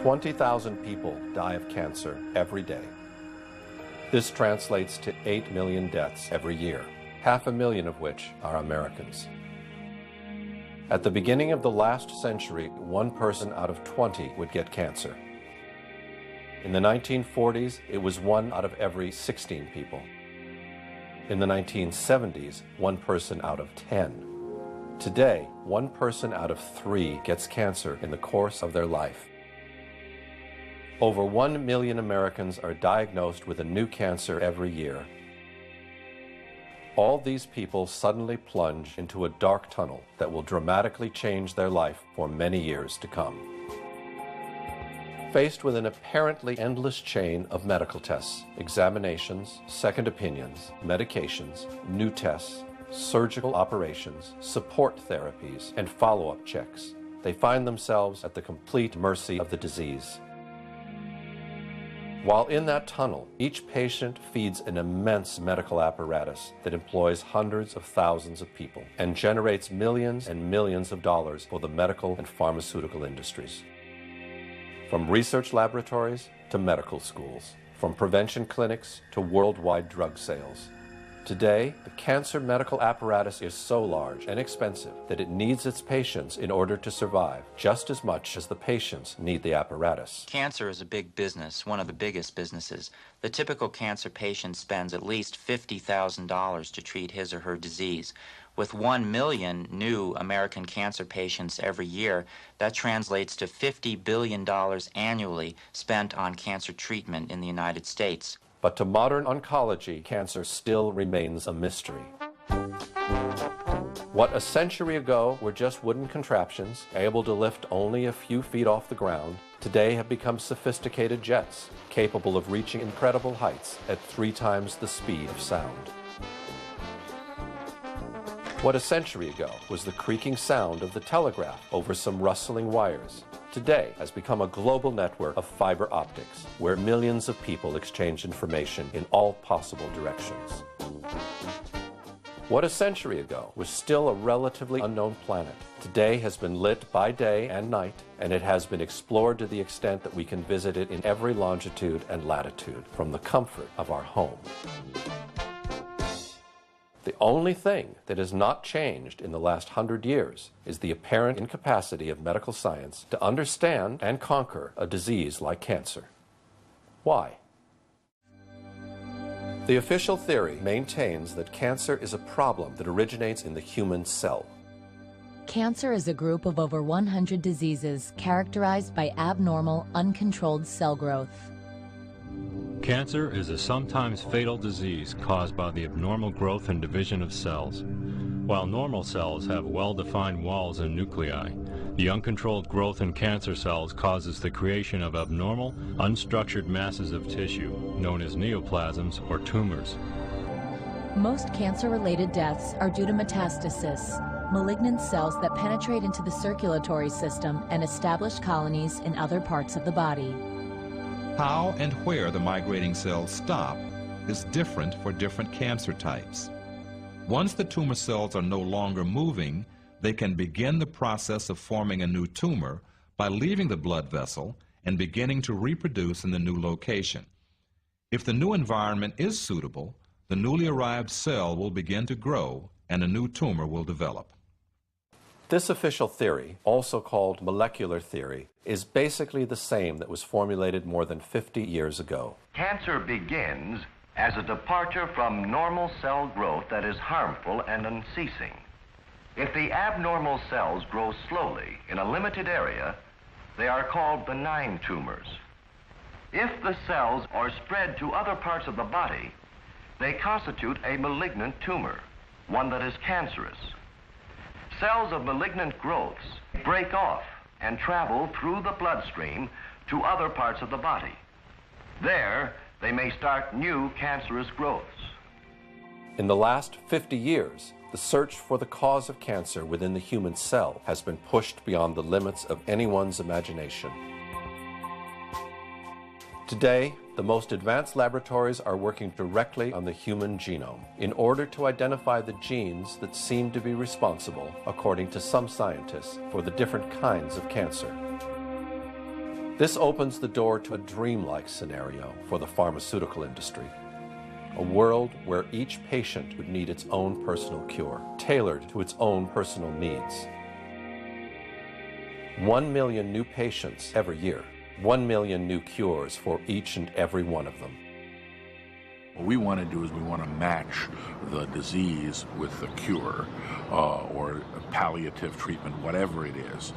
20,000 people die of cancer every day. This translates to 8 million deaths every year, 500,000 of which are Americans. At the beginning of the last century, 1 person out of 20 would get cancer. In the 1940s, it was 1 out of every 16 people. In the 1970s, 1 person out of 10. Today, 1 person out of 3 gets cancer in the course of their life. Over 1 million Americans are diagnosed with a new cancer every year. All these people suddenly plunge into a dark tunnel that will dramatically change their life for many years to come. Faced with an apparently endless chain of medical tests, examinations, second opinions, medications, new tests, surgical operations, support therapies, and follow-up checks, they find themselves at the complete mercy of the disease. While in that tunnel, each patient feeds an immense medical apparatus that employs hundreds of thousands of people and generates millions and millions of dollars for the medical and pharmaceutical industries. From research laboratories to medical schools, from prevention clinics to worldwide drug sales. Today, the cancer medical apparatus is so large and expensive that it needs its patients in order to survive, just as much as the patients need the apparatus. Cancer is a big business, one of the biggest businesses. The typical cancer patient spends at least $50,000 to treat his or her disease. With 1 million new American cancer patients every year, that translates to $50 billion annually spent on cancer treatment in the United States. But to modern oncology, cancer still remains a mystery. What a century ago were just wooden contraptions, able to lift only a few feet off the ground, today have become sophisticated jets, capable of reaching incredible heights at 3 times the speed of sound. What a century ago was the creaking sound of the telegraph over some rustling wires, today has become a global network of fiber optics, where millions of people exchange information in all possible directions. What a century ago was still a relatively unknown planet, today has been lit by day and night, and it has been explored to the extent that we can visit it in every longitude and latitude from the comfort of our home. The only thing that has not changed in the last 100 years is the apparent incapacity of medical science to understand and conquer a disease like cancer. Why? The official theory maintains that cancer is a problem that originates in the human cell. Cancer is a group of over 100 diseases characterized by abnormal, uncontrolled cell growth. Cancer is a sometimes fatal disease caused by the abnormal growth and division of cells. While normal cells have well-defined walls and nuclei, the uncontrolled growth in cancer cells causes the creation of abnormal, unstructured masses of tissue, known as neoplasms or tumors. Most cancer-related deaths are due to metastasis, malignant cells that penetrate into the circulatory system and establish colonies in other parts of the body. How and where the migrating cells stop is different for different cancer types. Once the tumor cells are no longer moving, they can begin the process of forming a new tumor by leaving the blood vessel and beginning to reproduce in the new location. If the new environment is suitable, the newly arrived cell will begin to grow and a new tumor will develop. This official theory, also called molecular theory, is basically the same that was formulated more than 50 years ago. Cancer begins as a departure from normal cell growth that is harmful and unceasing. If the abnormal cells grow slowly in a limited area, they are called benign tumors. If the cells are spread to other parts of the body, they constitute a malignant tumor, one that is cancerous. Cells of malignant growths break off and travel through the bloodstream to other parts of the body. There, they may start new cancerous growths. In the last 50 years, the search for the cause of cancer within the human cell has been pushed beyond the limits of anyone's imagination. Today, the most advanced laboratories are working directly on the human genome in order to identify the genes that seem to be responsible, according to some scientists, for the different kinds of cancer. This opens the door to a dreamlike scenario for the pharmaceutical industry. A world where each patient would need its own personal cure, tailored to its own personal needs. 1 million new patients every year, 1 million new cures for each and every one of them. What we want to do is we want to match the disease with the cure or palliative treatment, whatever it is,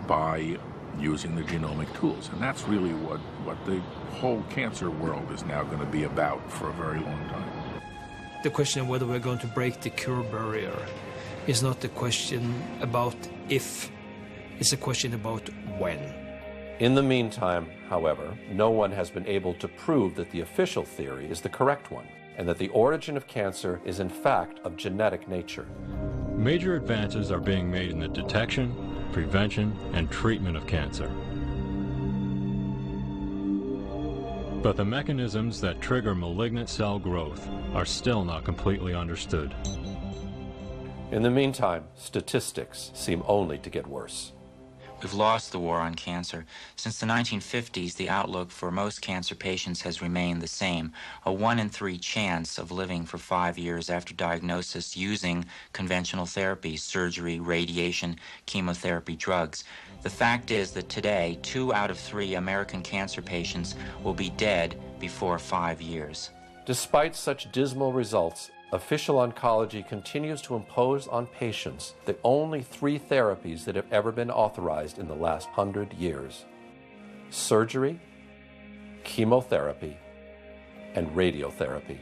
by using the genomic tools. And that's really what the whole cancer world is now going to be about for a very long time. The question of whether we're going to break the cure barrier is not the question about if, it's a question about when. In the meantime, however, no one has been able to prove that the official theory is the correct one, and that the origin of cancer is in fact of genetic nature. Major advances are being made in the detection, prevention, and treatment of cancer. But the mechanisms that trigger malignant cell growth are still not completely understood. In the meantime, statistics seem only to get worse. We've lost the war on cancer. Since the 1950s, the outlook for most cancer patients has remained the same, a 1 in 3 chance of living for 5 years after diagnosis using conventional therapies, surgery, radiation, chemotherapy, drugs. The fact is that today, 2 out of 3 American cancer patients will be dead before 5 years. Despite such dismal results, official oncology continues to impose on patients the only 3 therapies that have ever been authorized in the last 100 years: surgery, chemotherapy, and radiotherapy.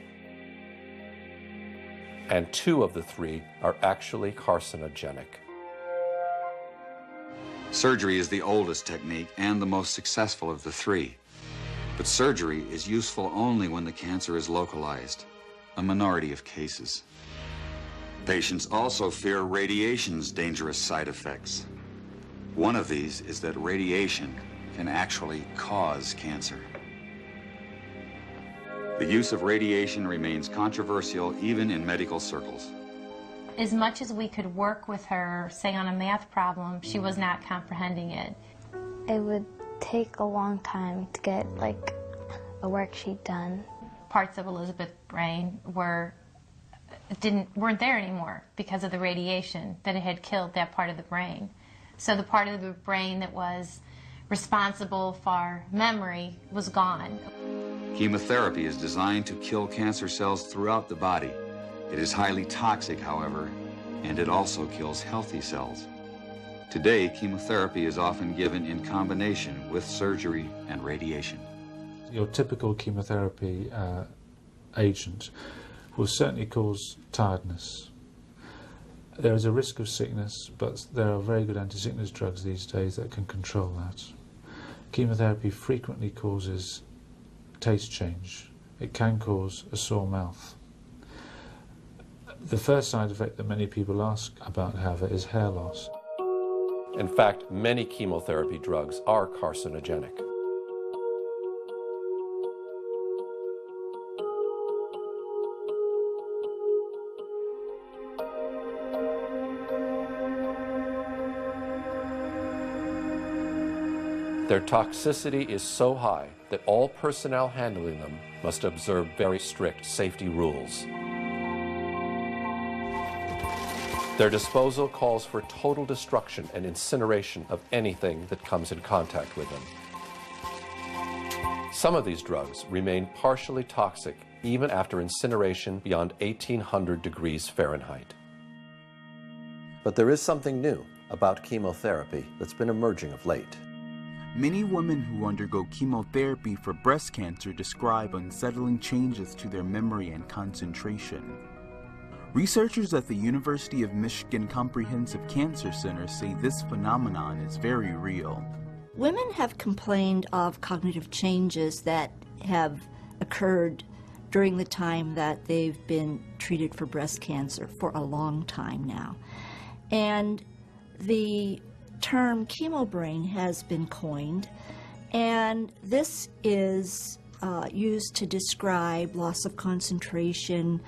And 2 of the 3 are actually carcinogenic. Surgery is the oldest technique and the most successful of the 3. But surgery is useful only when the cancer is localized, a minority of cases. Patients also fear radiation's dangerous side effects. One of these is that radiation can actually cause cancer. The use of radiation remains controversial even in medical circles. As much as we could work with her, say on a math problem, she was not comprehending it. It would take a long time to get like a worksheet done. Parts of Elizabeth's brain weren't there anymore because of the radiation, that it had killed that part of the brain. So the part of the brain that was responsible for memory was gone. Chemotherapy is designed to kill cancer cells throughout the body. It is highly toxic, however, and it also kills healthy cells. Today, chemotherapy is often given in combination with surgery and radiation. Your typical chemotherapy agent will certainly cause tiredness. There is a risk of sickness, but there are very good anti-sickness drugs these days that can control that. Chemotherapy frequently causes taste change. It can cause a sore mouth. The first side effect that many people ask about, however, is hair loss. In fact, many chemotherapy drugs are carcinogenic. Their toxicity is so high that all personnel handling them must observe very strict safety rules. Their disposal calls for total destruction and incineration of anything that comes in contact with them. Some of these drugs remain partially toxic even after incineration beyond 1800 degrees Fahrenheit. But there is something new about chemotherapy that's been emerging of late. Many women who undergo chemotherapy for breast cancer describe unsettling changes to their memory and concentration. Researchers at the University of Michigan Comprehensive Cancer Center say this phenomenon is very real. Women have complained of cognitive changes that have occurred during the time that they've been treated for breast cancer for a long time now. And the term chemobrain has been coined, and this is used to describe loss of concentration,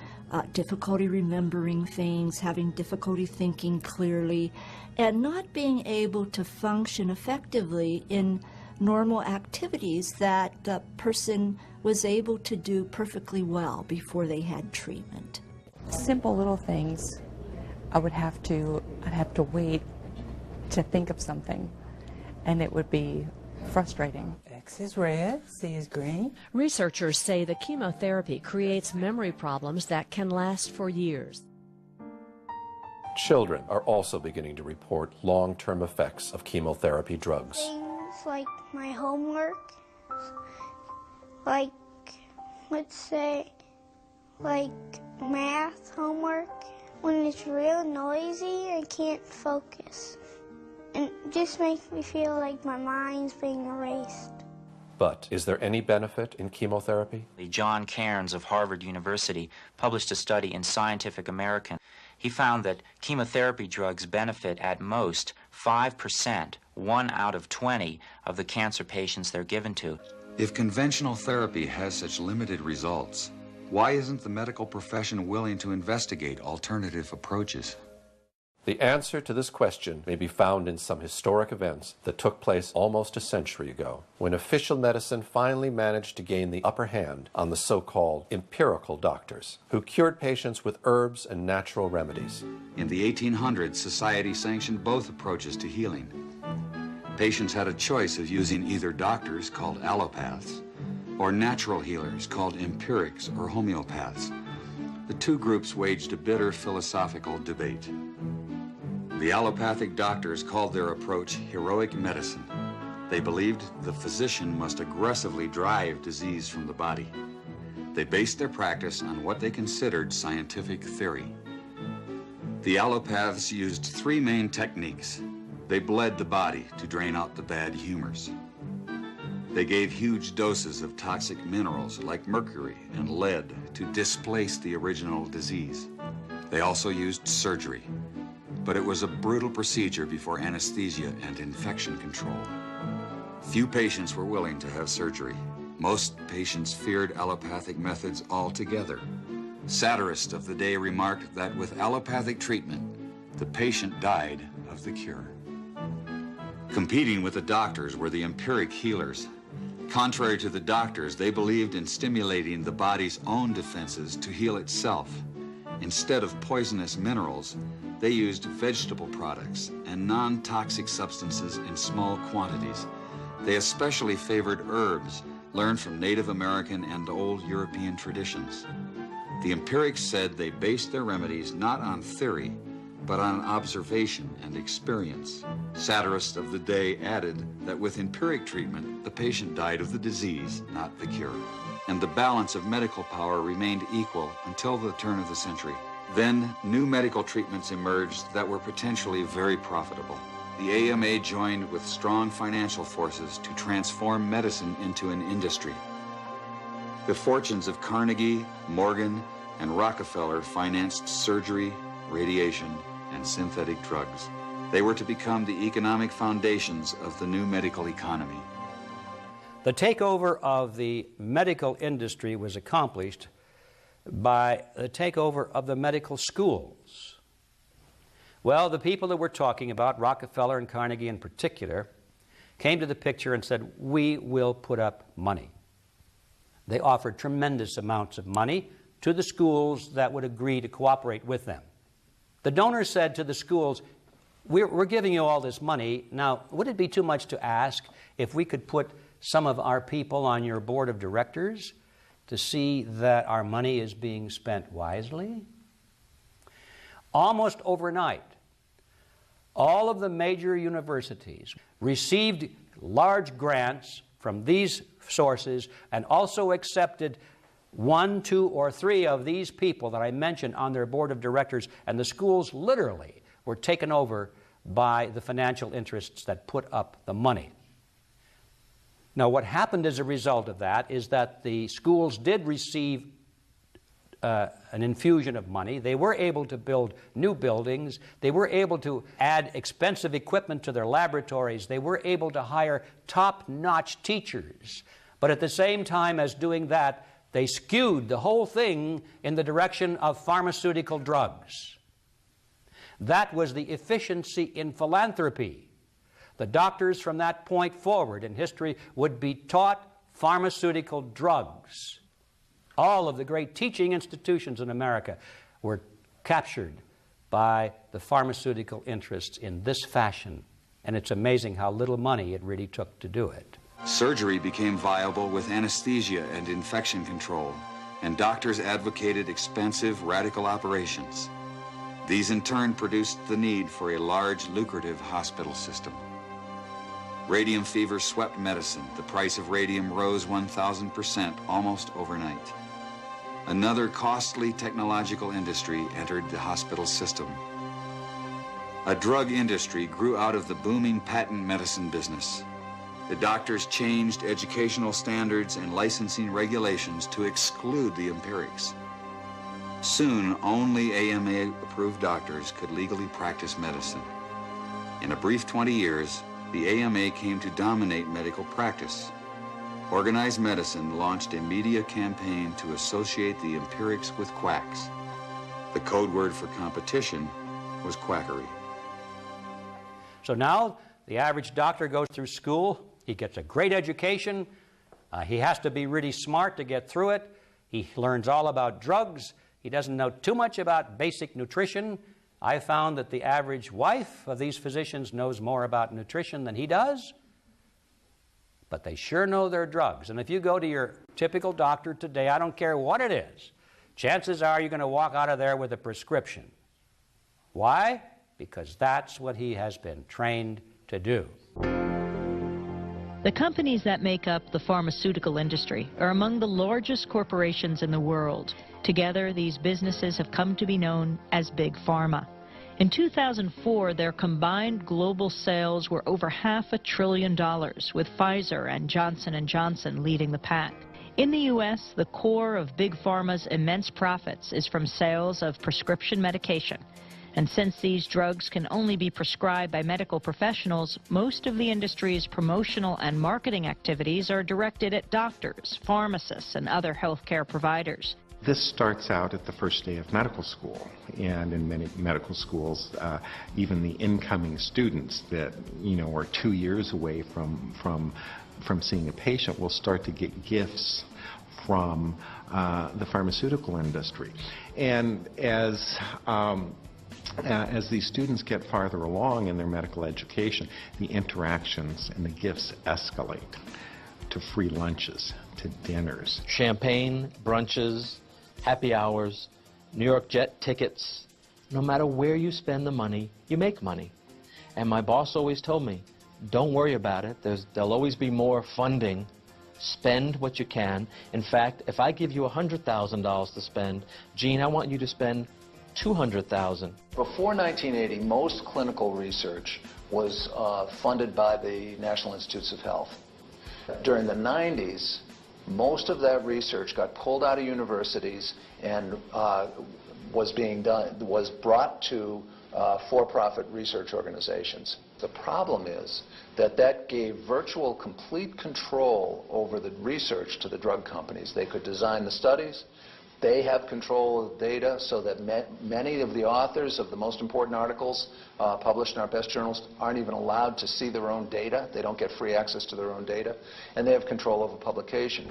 difficulty remembering things, having difficulty thinking clearly, and not being able to function effectively in normal activities that the person was able to do perfectly well before they had treatment. Simple little things. I'd have to wait to think of something, and it would be frustrating. X is red, C is green. Researchers say the chemotherapy creates memory problems that can last for years. Children are also beginning to report long-term effects of chemotherapy drugs. Things like my homework, like, let's say, like math homework. When it's real noisy, I can't focus. And it just makes me feel like my mind's being erased. But is there any benefit in chemotherapy? John Cairns of Harvard University published a study in Scientific American. He found that chemotherapy drugs benefit at most 5%, 1 out of 20 of the cancer patients they're given to. If conventional therapy has such limited results, why isn't the medical profession willing to investigate alternative approaches? The answer to this question may be found in some historic events that took place almost a century ago, when official medicine finally managed to gain the upper hand on the so-called empirical doctors, who cured patients with herbs and natural remedies. In the 1800s, society sanctioned both approaches to healing. Patients had a choice of using either doctors, called allopaths, or natural healers, called empirics or homeopaths. The two groups waged a bitter philosophical debate. The allopathic doctors called their approach heroic medicine. They believed the physician must aggressively drive disease from the body. They based their practice on what they considered scientific theory. The allopaths used 3 main techniques. They bled the body to drain out the bad humors. They gave huge doses of toxic minerals like mercury and lead to displace the original disease. They also used surgery, but it was a brutal procedure before anesthesia and infection control. Few patients were willing to have surgery. Most patients feared allopathic methods altogether. Satirists of the day remarked that with allopathic treatment, the patient died of the cure. Competing with the doctors were the empiric healers. Contrary to the doctors, they believed in stimulating the body's own defenses to heal itself. Instead of poisonous minerals, they used vegetable products and non-toxic substances in small quantities. They especially favored herbs learned from Native American and old European traditions. The empirics said they based their remedies not on theory, but on observation and experience. Satirists of the day added that with empiric treatment, the patient died of the disease, not the cure. And the balance of medical power remained equal until the turn of the century. Then, new medical treatments emerged that were potentially very profitable. The AMA joined with strong financial forces to transform medicine into an industry. The fortunes of Carnegie, Morgan, and Rockefeller financed surgery, radiation, and synthetic drugs. They were to become the economic foundations of the new medical economy. The takeover of the medical industry was accomplished by the takeover of the medical schools. Well, the people that we're talking about, Rockefeller and Carnegie in particular, came to the picture and said, we will put up money. They offered tremendous amounts of money to the schools that would agree to cooperate with them. The donors said to the schools, we're giving you all this money. Now, would it be too much to ask if we could put some of our people on your board of directors to see that our money is being spent wisely? Almost overnight, all of the major universities received large grants from these sources and also accepted 1, 2, or 3 of these people that I mentioned on their board of directors, and the schools literally were taken over by the financial interests that put up the money. Now, what happened as a result of that is that the schools did receive an infusion of money. They were able to build new buildings. They were able to add expensive equipment to their laboratories. They were able to hire top-notch teachers. But at the same time as doing that, they skewed the whole thing in the direction of pharmaceutical drugs. That was the efficiency in philanthropy. The doctors from that point forward in history would be taught pharmaceutical drugs. All of the great teaching institutions in America were captured by the pharmaceutical interests in this fashion. And it's amazing how little money it really took to do it. Surgery became viable with anesthesia and infection control, and doctors advocated expensive, radical operations. These in turn produced the need for a large, lucrative hospital system. Radium fever swept medicine. The price of radium rose 1,000% almost overnight. Another costly technological industry entered the hospital system. A drug industry grew out of the booming patent medicine business. The doctors changed educational standards and licensing regulations to exclude the empirics. Soon, only AMA-approved doctors could legally practice medicine. In a brief 20 years, the AMA came to dominate medical practice. Organized Medicine launched a media campaign to associate the empirics with quacks. The code word for competition was quackery. So now the average doctor goes through school, he gets a great education, he has to be really smart to get through it, he learns all about drugs, he doesn't know too much about basic nutrition. I found that the average wife of these physicians knows more about nutrition than he does, but they sure know their drugs. And if you go to your typical doctor today, I don't care what it is, chances are you're going to walk out of there with a prescription. Why? Because that's what he has been trained to do. The companies that make up the pharmaceutical industry are among the largest corporations in the world. Together, these businesses have come to be known as Big Pharma. In 2004, their combined global sales were over $500 billion, with Pfizer and Johnson & Johnson leading the pack. In the U.S., the core of Big Pharma's immense profits is from sales of prescription medication. And since these drugs can only be prescribed by medical professionals, most of the industry's promotional and marketing activities are directed at doctors, pharmacists, and other healthcare providers. This starts out at the first day of medical school, and in many medical schools, even the incoming students that, are 2 years away from seeing a patient will start to get gifts from the pharmaceutical industry. And as these students get farther along in their medical education, the interactions and the gifts escalate to free lunches, to dinners. Champagne, brunches, happy hours, New York jet tickets. No matter where you spend the money, you make money. And my boss always told me, don't worry about it. There'll always be more funding. Spend what you can. In fact, if I give you $100,000 to spend, Gene, I want you to spend $200,000. Before 1980, most clinical research was funded by the National Institutes of Health. During the 90s, most of that research got pulled out of universities and was brought to for-profit research organizations. The problem is that gave virtual complete control over the research to the drug companies. They could design the studies. They have control of the data so that many of the authors of the most important articles published in our best journals aren't even allowed to see their own data. They don't get free access to their own data. And they have control over publication.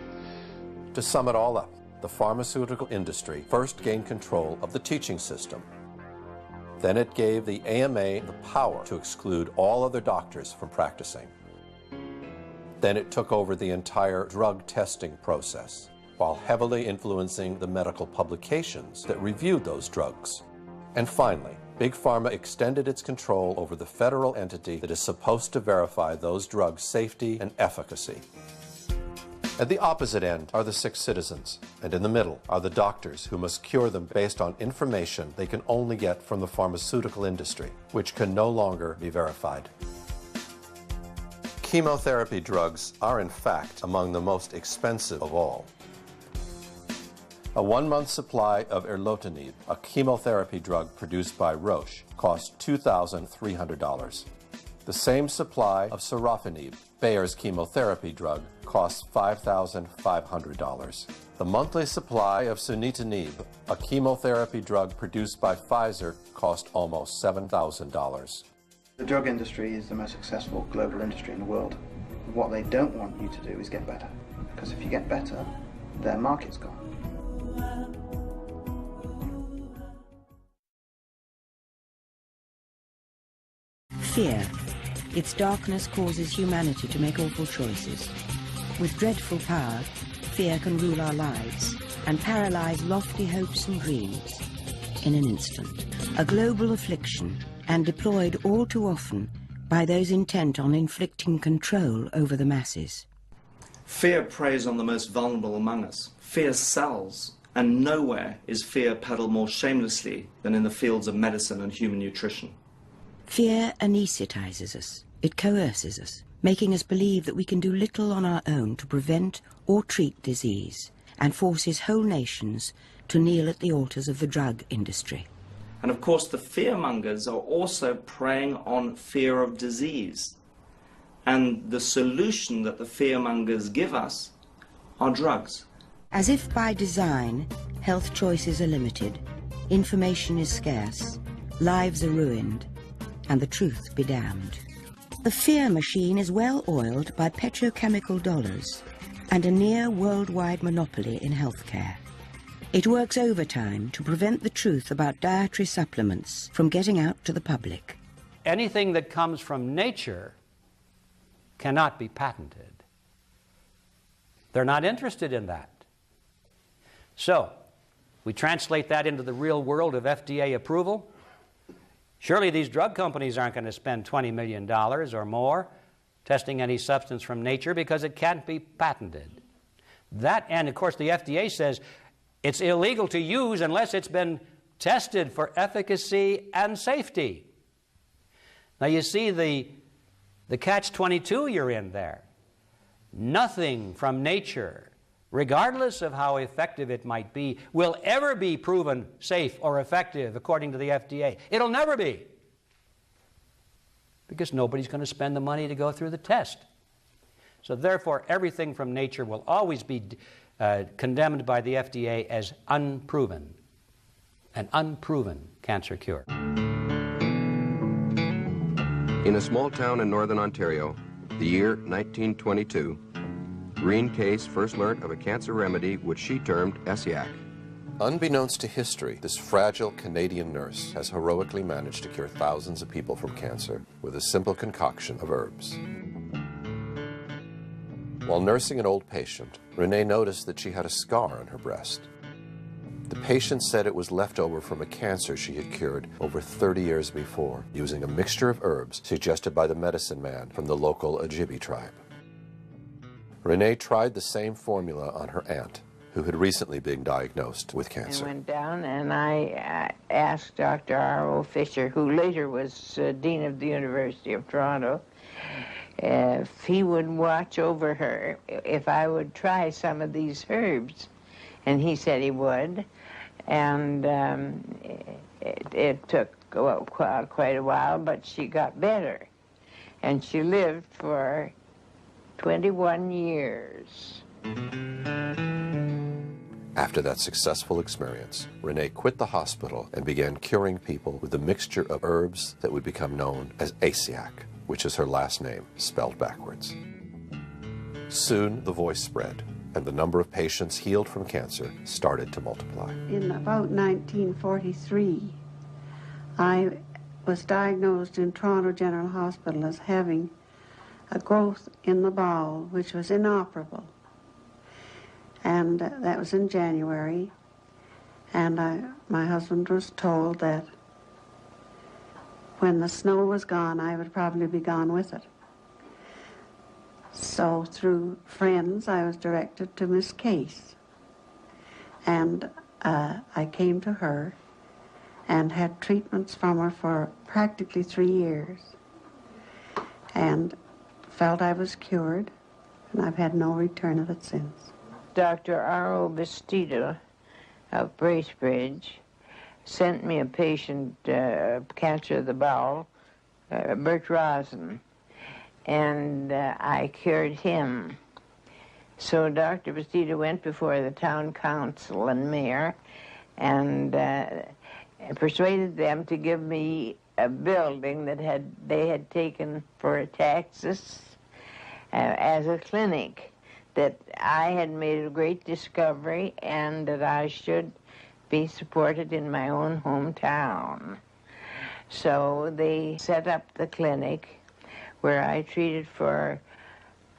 To sum it all up, the pharmaceutical industry first gained control of the teaching system. Then it gave the AMA the power to exclude all other doctors from practicing. Then it took over the entire drug testing process, while heavily influencing the medical publications that reviewed those drugs. And finally, Big Pharma extended its control over the federal entity that is supposed to verify those drugs' safety and efficacy. At the opposite end are the sick citizens, and in the middle are the doctors who must cure them based on information they can only get from the pharmaceutical industry, which can no longer be verified. Chemotherapy drugs are in fact among the most expensive of all. A 1-month supply of erlotinib, a chemotherapy drug produced by Roche, cost $2,300. The same supply of sorafenib, Bayer's chemotherapy drug, costs $5,500. The monthly supply of sunitinib, a chemotherapy drug produced by Pfizer, cost almost $7,000. The drug industry is the most successful global industry in the world. What they don't want you to do is get better, because if you get better, their market's gone. Fear. Its darkness causes humanity to make awful choices. With dreadful power, fear can rule our lives and paralyze lofty hopes and dreams in an instant. A global affliction, and deployed all too often by those intent on inflicting control over the masses. Fear preys on the most vulnerable among us. Fear sells, and nowhere is fear peddled more shamelessly than in the fields of medicine and human nutrition. Fear anesthetizes us. It coerces us, making us believe that we can do little on our own to prevent or treat disease, and forces whole nations to kneel at the altars of the drug industry. And of course the fearmongers are also preying on fear of disease. And the solution that the fearmongers give us are drugs. As if by design, health choices are limited, information is scarce, lives are ruined, and the truth be damned. The fear machine is well oiled by petrochemical dollars and a near worldwide monopoly in healthcare. It works overtime to prevent the truth about dietary supplements from getting out to the public. Anything that comes from nature cannot be patented. They're not interested in that. So, we translate that into the real world of FDA approval. Surely these drug companies aren't going to spend $20 million or more testing any substance from nature because it can't be patented. That, and of course the FDA says it's illegal to use unless it's been tested for efficacy and safety. Now you see the catch-22 you're in there. Nothing from nature, regardless of how effective it might be, will ever be proven safe or effective according to the FDA. It'll never be. Because nobody's going to spend the money to go through the test. So therefore, everything from nature will always be condemned by the FDA as unproven. An unproven cancer cure. In a small town in northern Ontario, the year 1922, Green Case first learnt of a cancer remedy which she termed ESSIAC. Unbeknownst to history, this fragile Canadian nurse has heroically managed to cure thousands of people from cancer with a simple concoction of herbs. While nursing an old patient, Renee noticed that she had a scar on her breast. The patient said it was left over from a cancer she had cured over 30 years before, using a mixture of herbs suggested by the medicine man from the local Ojibwe tribe. Renee tried the same formula on her aunt, who had recently been diagnosed with cancer. I went down and I asked Dr. R.O. Fisher, who later was Dean of the University of Toronto, if he would watch over her, if I would try some of these herbs. And he said he would. And it took quite a while, but she got better. And she lived for 21 years. After that successful experience, Renee quit the hospital and began curing people with a mixture of herbs that would become known as ESSIAC, which is her last name, spelled backwards. Soon, the voice spread, and the number of patients healed from cancer started to multiply. In about 1943, I was diagnosed in Toronto General Hospital as having a growth in the bowel which was inoperable. And that was in January, and my husband was told that when the snow was gone, I would probably be gone with it. So through friends, I was directed to Miss Case, and I came to her and had treatments from her for practically 3 years, and felt I was cured, and I've had no return of it since. Dr. R.O. Bastida of Bracebridge sent me a patient, cancer of the bowel, Bert Rosen, and I cured him. So Dr. Bastida went before the town council and mayor and persuaded them to give me a building that they had taken for taxes as a clinic, that I had made a great discovery and that I should be supported in my own hometown. So they set up the clinic where I treated for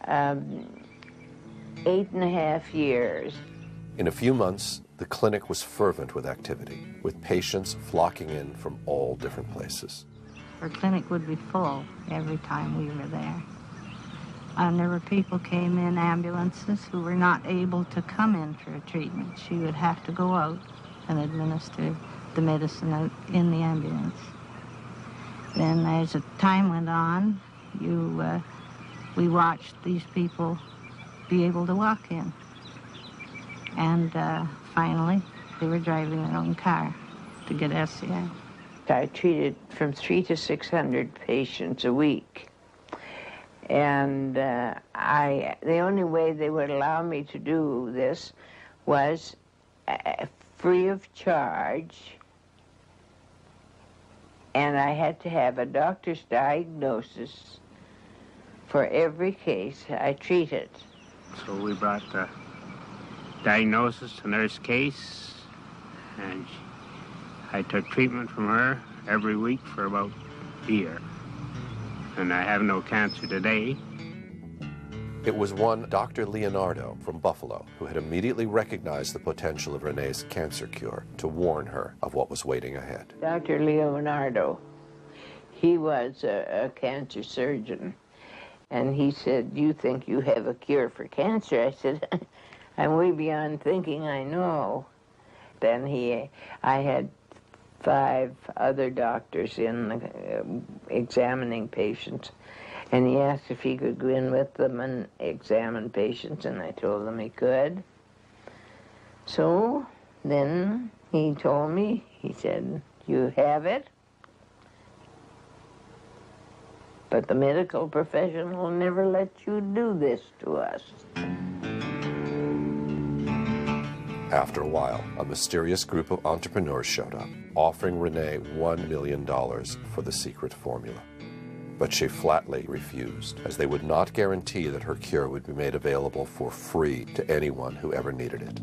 8.5 years. In a few months, the clinic was fervent with activity, with patients flocking in from all different places. Her clinic would be full every time we were there. And there were people came in ambulances who were not able to come in for a treatment. She would have to go out and administer the medicine out in the ambulance. Then as the time went on, we watched these people be able to walk in. And finally, they were driving their own car to get SCI. I treated from 300 to 600 patients a week. And the only way they would allow me to do this was free of charge. And I had to have a doctor's diagnosis for every case I treated. So we brought the diagnosis to Nurse Case, and I took treatment from her every week for about a year. And I have no cancer today. It was one Dr. Leonardo from Buffalo who had immediately recognized the potential of Renee's cancer cure to warn her of what was waiting ahead. Dr. Leonardo, he was a cancer surgeon, and he said, "You think you have a cure for cancer?" I said, "I'm way beyond thinking I know." Then I had 5 other doctors in examining patients, and he asked if he could go in with them and examine patients, and I told him he could. So then he told me, he said, "You have it, but the medical profession will never let you do this to us." After a while, a mysterious group of entrepreneurs showed up, offering Renee $1 million for the secret formula. But she flatly refused, as they would not guarantee that her cure would be made available for free to anyone who ever needed it.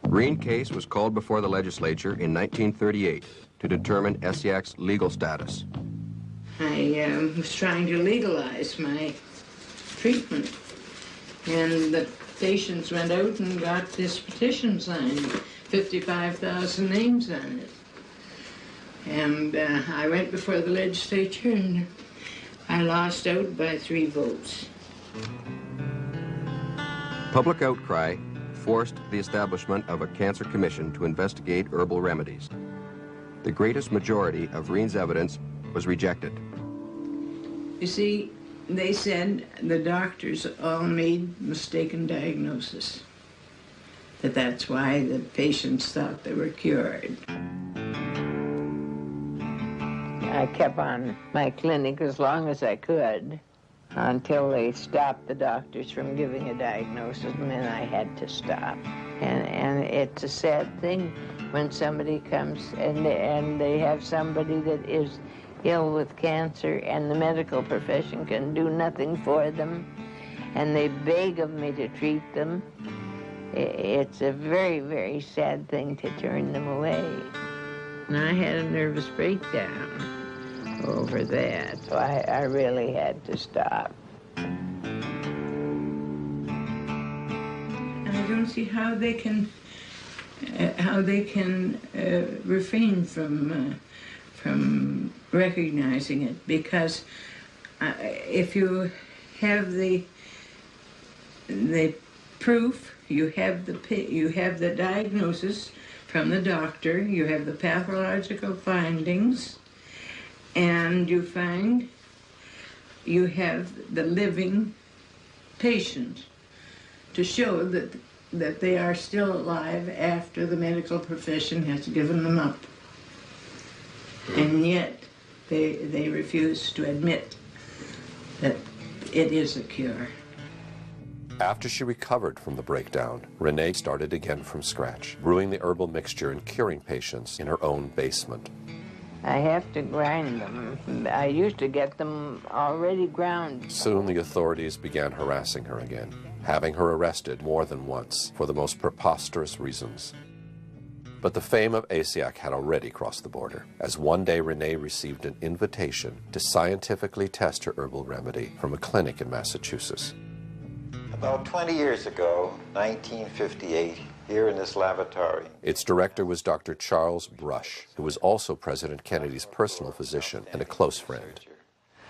Green case was called before the legislature in 1938 to determine SCI's legal status. I was trying to legalize my treatment, and the patients went out and got this petition signed, 55,000 names on it. And I went before the legislature, and I lost out by 3 votes. Public outcry forced the establishment of a cancer commission to investigate herbal remedies. The greatest majority of Reen's evidence was rejected. You see, they said the doctors all made mistaken diagnosis, that's why the patients thought they were cured. I kept on my clinic as long as I could until they stopped the doctors from giving a diagnosis, and then I had to stop. And it's a sad thing when somebody comes and they have somebody that is ill with cancer and the medical profession can do nothing for them, and they beg of me to treat them. It's a very, very sad thing to turn them away. And I had a nervous breakdown over that, so I really had to stop. I don't see how they can refrain from recognizing it, because if you have the proof, you have the diagnosis from the doctor, you have the pathological findings, and you find you have the living patient to show that they are still alive after the medical profession has given them up. And yet they refuse to admit that it is a cure. After she recovered from the breakdown, Renee started again from scratch, brewing the herbal mixture and curing patients in her own basement. I have to grind them. I used to get them already ground. Soon the authorities began harassing her again, having her arrested more than once for the most preposterous reasons. But the fame of ASIAC had already crossed the border, as one day Renee received an invitation to scientifically test her herbal remedy from a clinic in Massachusetts. About 20 years ago, 1958, here in this lavatory. Its director was Dr. Charles Brush, who was also President Kennedy's personal physician and a close friend.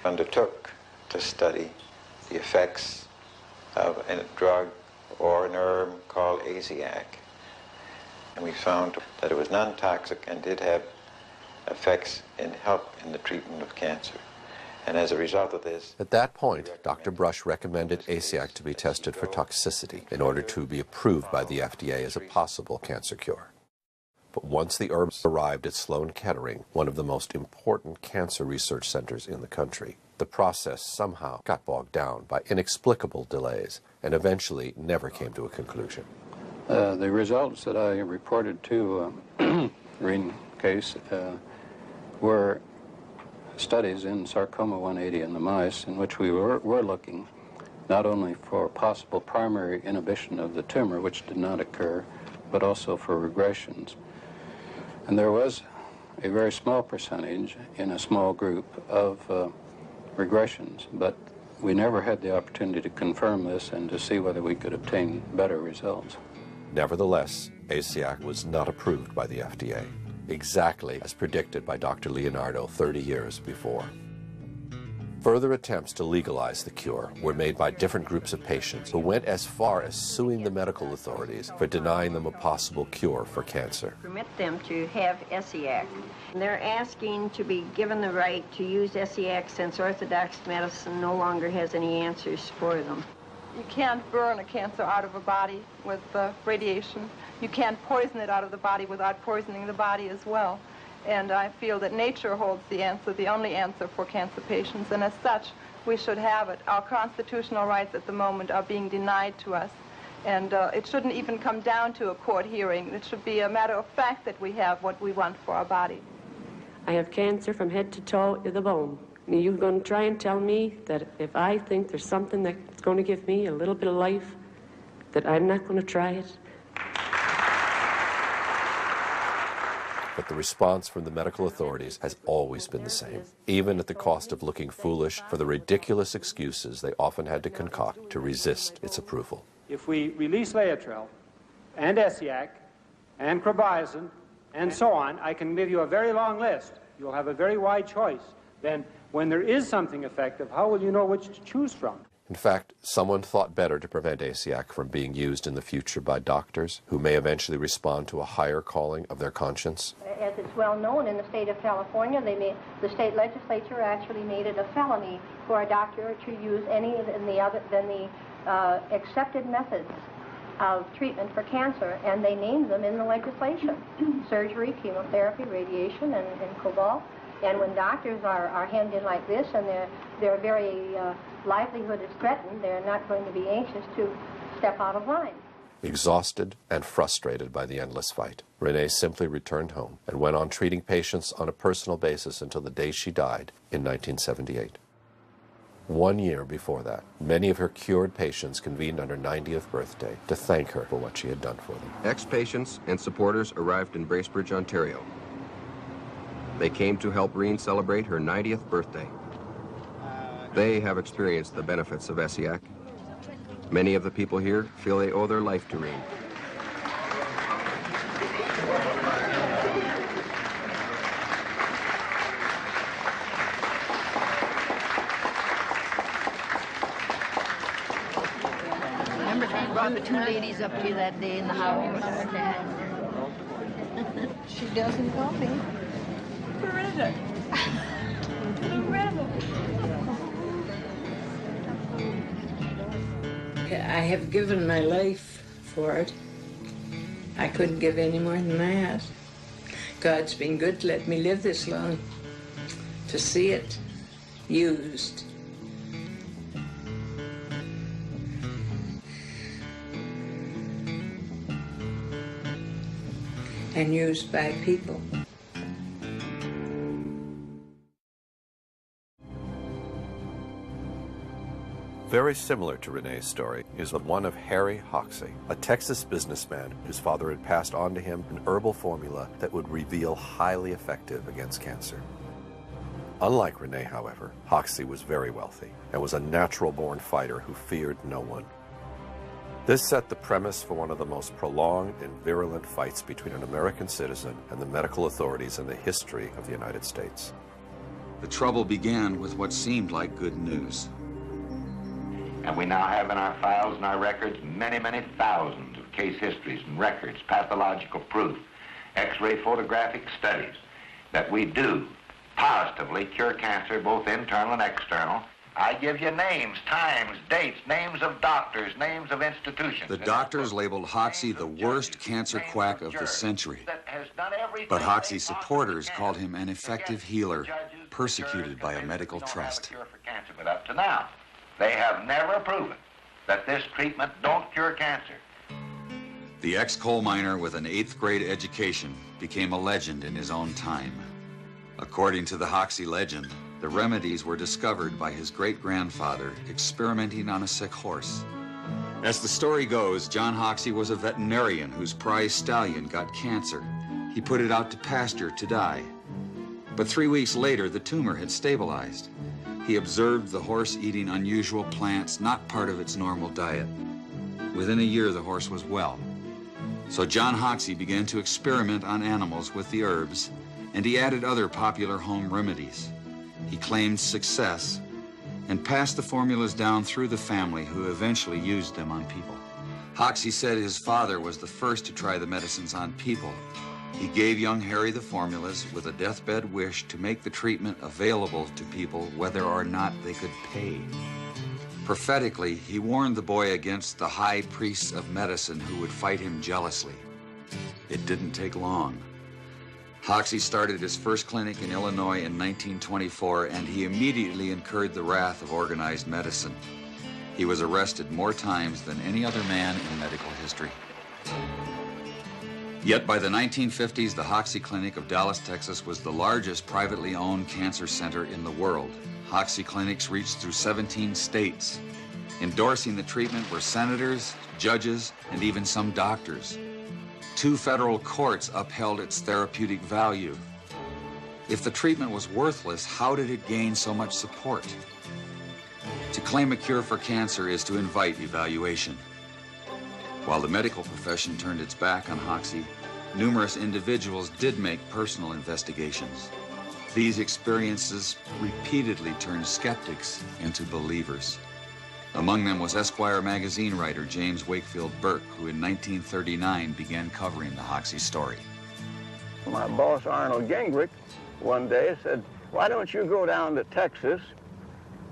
Undertook to study the effects of a drug or an herb called ASIAC. And we found that it was non-toxic and did have effects in help in the treatment of cancer. And as a result of this... At that point, Dr. Brush recommended ASIAC to be tested for toxicity in order to be approved by the FDA as a possible cancer cure. But once the herbs arrived at Sloan Kettering, one of the most important cancer research centers in the country, the process somehow got bogged down by inexplicable delays and eventually never came to a conclusion. The results that I reported to Reen case were studies in sarcoma 180 in the mice in which we were looking not only for possible primary inhibition of the tumor, which did not occur, but also for regressions. And there was a very small percentage in a small group of regressions, but we never had the opportunity to confirm this and to see whether we could obtain better results. Nevertheless, ASIAC was not approved by the FDA, exactly as predicted by Dr. Leonardo 30 years before. Further attempts to legalize the cure were made by different groups of patients who went as far as suing the medical authorities for denying them a possible cure for cancer. Permit them to have ASIAC. They're asking to be given the right to use ASIAC since orthodox medicine no longer has any answers for them. You can't burn a cancer out of a body with radiation. You can't poison it out of the body without poisoning the body as well. And I feel that nature holds the answer, the only answer for cancer patients, and as such, we should have it. Our constitutional rights at the moment are being denied to us, and it shouldn't even come down to a court hearing. It should be a matter of fact that we have what we want for our body. I have cancer from head to toe in the bone. You're going to try and tell me that if I think there's something that's going to give me a little bit of life, that I'm not going to try it? But the response from the medical authorities has always been the same, even at the cost of looking foolish for the ridiculous excuses they often had to concoct to resist its approval. If we release Laetrile and ASIAC and Crobizin and so on, I can give you a very long list. You'll have a very wide choice. Then, when there is something effective, how will you know which to choose from? In fact, someone thought better to prevent ASIAC from being used in the future by doctors who may eventually respond to a higher calling of their conscience. As it's well known in the state of California, the state legislature actually made it a felony for a doctor to use any than the accepted methods of treatment for cancer, and they named them in the legislation: surgery, chemotherapy, radiation, and cobalt. And when doctors are hemmed in like this and their very livelihood is threatened, they're not going to be anxious to step out of line. Exhausted and frustrated by the endless fight, Renee simply returned home and went on treating patients on a personal basis until the day she died in 1978. 1 year before that, many of her cured patients convened on her 90th birthday to thank her for what she had done for them. Ex-patients and supporters arrived in Bracebridge, Ontario. They came to help Reen celebrate her 90th birthday. They have experienced the benefits of ASIAC. Many of the people here feel they owe their life to Reen. Remember, I brought the two ladies up to you that day in the house. She doesn't call me. Where is it? I have given my life for it. I couldn't give any more than that. God's been good to let me live this long, to see it used. and used by people. Very similar to Renee's story is the one of Harry Hoxsey, a Texas businessman whose father had passed on to him an herbal formula that would reveal highly effective against cancer. Unlike Renee, however, Hoxsey was very wealthy and was a natural-born fighter who feared no one. This set the premise for one of the most prolonged and virulent fights between an American citizen and the medical authorities in the history of the United States. The trouble began with what seemed like good news. And we now have in our files and our records many, many thousands of case histories and records, pathological proof, X-ray photographic studies that we do positively cure cancer, both internal and external. I give you names, times, dates, names of doctors, names of institutions. The doctors labeled Hoxsey the worst cancer quack of the century. But Hoxsey's supporters called him an effective healer, persecuted by a medical trust. But up to now, they have never proven that this treatment don't cure cancer. The ex-coal miner with an 8th grade education became a legend in his own time. According to the Hoxsey legend, the remedies were discovered by his great-grandfather experimenting on a sick horse. As the story goes, John Hoxsey was a veterinarian whose prize stallion got cancer. He put it out to pasture to die. But 3 weeks later, the tumor had stabilized. He observed the horse eating unusual plants, not part of its normal diet. Within a year, the horse was well. So John Hoxsey began to experiment on animals with the herbs, and he added other popular home remedies. He claimed success and passed the formulas down through the family, who eventually used them on people. Hoxsey said his father was the first to try the medicines on people. He gave young Harry the formulas with a deathbed wish to make the treatment available to people whether or not they could pay. Prophetically, he warned the boy against the high priests of medicine who would fight him jealously. It didn't take long. Hoxsey started his first clinic in Illinois in 1924, and he immediately incurred the wrath of organized medicine. He was arrested more times than any other man in medical history. Yet by the 1950s, the Hoxsey Clinic of Dallas, Texas was the largest privately owned cancer center in the world. Hoxsey clinics reached through 17 states. Endorsing the treatment were senators, judges, and even some doctors. 2 federal courts upheld its therapeutic value. If the treatment was worthless, how did it gain so much support? To claim a cure for cancer is to invite evaluation. While the medical profession turned its back on Hoxsey, numerous individuals did make personal investigations. These experiences repeatedly turned skeptics into believers. Among them was Esquire magazine writer James Wakefield Burke, who in 1939 began covering the Hoxsey story. My boss, Arnold Gingrich, one day said, "Why don't you go down to Texas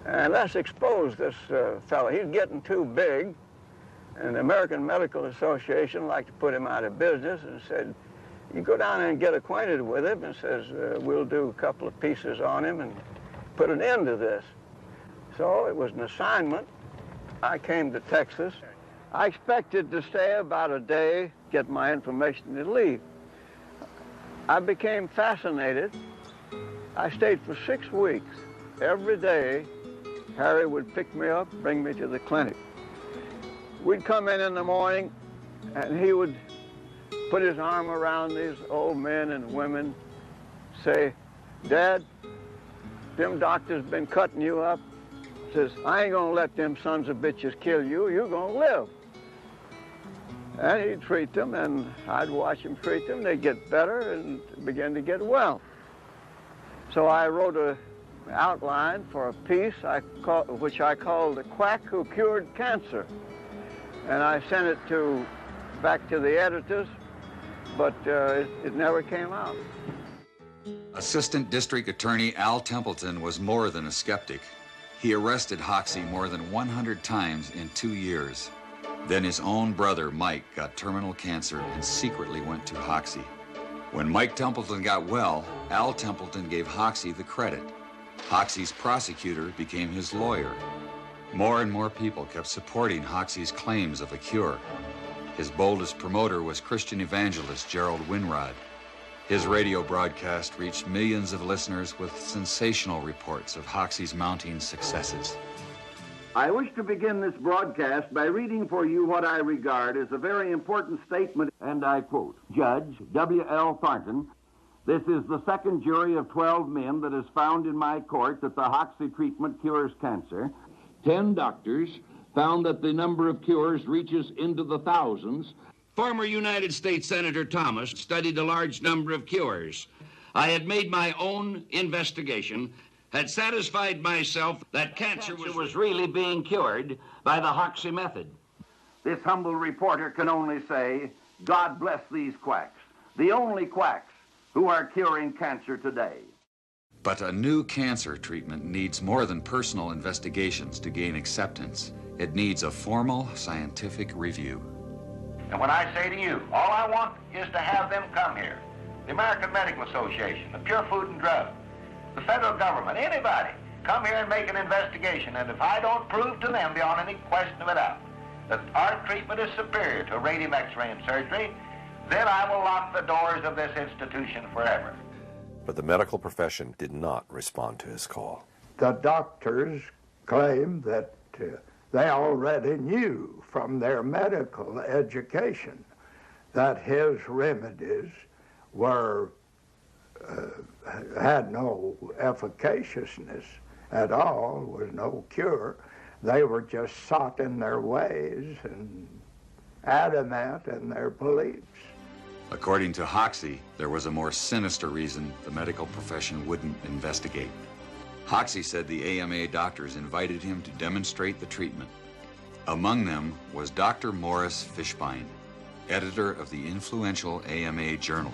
and let's expose this fellow. He's getting too big." And the American Medical Association liked to put him out of business, and said, "You go down and get acquainted with him," and says, "We'll do a couple of pieces on him and put an end to this." So it was an assignment. I came to Texas. I expected to stay about a day, get my information, and leave. I became fascinated. I stayed for 6 weeks. Every day, Harry would pick me up, bring me to the clinic. We'd come in the morning, and he would put his arm around these old men and women, say, "Dad, them doctors been cutting you up." Says, "I ain't gonna let them sons of bitches kill you. You're gonna live." And he'd treat them, and I'd watch him treat them. They'd get better and begin to get well. So I wrote an outline for a piece which I called "The Quack Who Cured Cancer." And I sent it back to the editors, but it never came out. Assistant District Attorney Al Templeton was more than a skeptic. He arrested Hoxsey more than 100 times in 2 years. Then his own brother, Mike, got terminal cancer and secretly went to Hoxsey. When Mike Templeton got well, Al Templeton gave Hoxsey the credit. Hoxsey's prosecutor became his lawyer. More and more people kept supporting Hoxsey's claims of a cure. His boldest promoter was Christian evangelist Gerald Winrod. His radio broadcast reached millions of listeners with sensational reports of Hoxie's mounting successes. I wish to begin this broadcast by reading for you what I regard as a very important statement, and I quote, Judge W.L. Thornton, this is the second jury of 12 men that has found in my court that the Hoxie treatment cures cancer. 10 doctors found that the number of cures reaches into the thousands. Former United States Senator Thomas studied a large number of cures. I had made my own investigation, had satisfied myself that cancer was really being cured by the Hoxie method. This humble reporter can only say, God bless these quacks, the only quacks who are curing cancer today. But a new cancer treatment needs more than personal investigations to gain acceptance. It needs a formal scientific review. And when I say to you, all I want is to have them come here. The American Medical Association, the Pure Food and Drug, the federal government, anybody, come here and make an investigation. And if I don't prove to them beyond any question of a doubt that our treatment is superior to radium X-ray and surgery, then I will lock the doors of this institution forever. But the medical profession did not respond to his call. The doctors claim that they already knew from their medical education that his remedies were had no efficaciousness at all, was no cure. They were just sought in their ways and adamant in their beliefs. According to Hoxie, there was a more sinister reason the medical profession wouldn't investigate. Hoxie said the AMA doctors invited him to demonstrate the treatment. Among them was Dr. Morris Fishbein, editor of the influential AMA journal.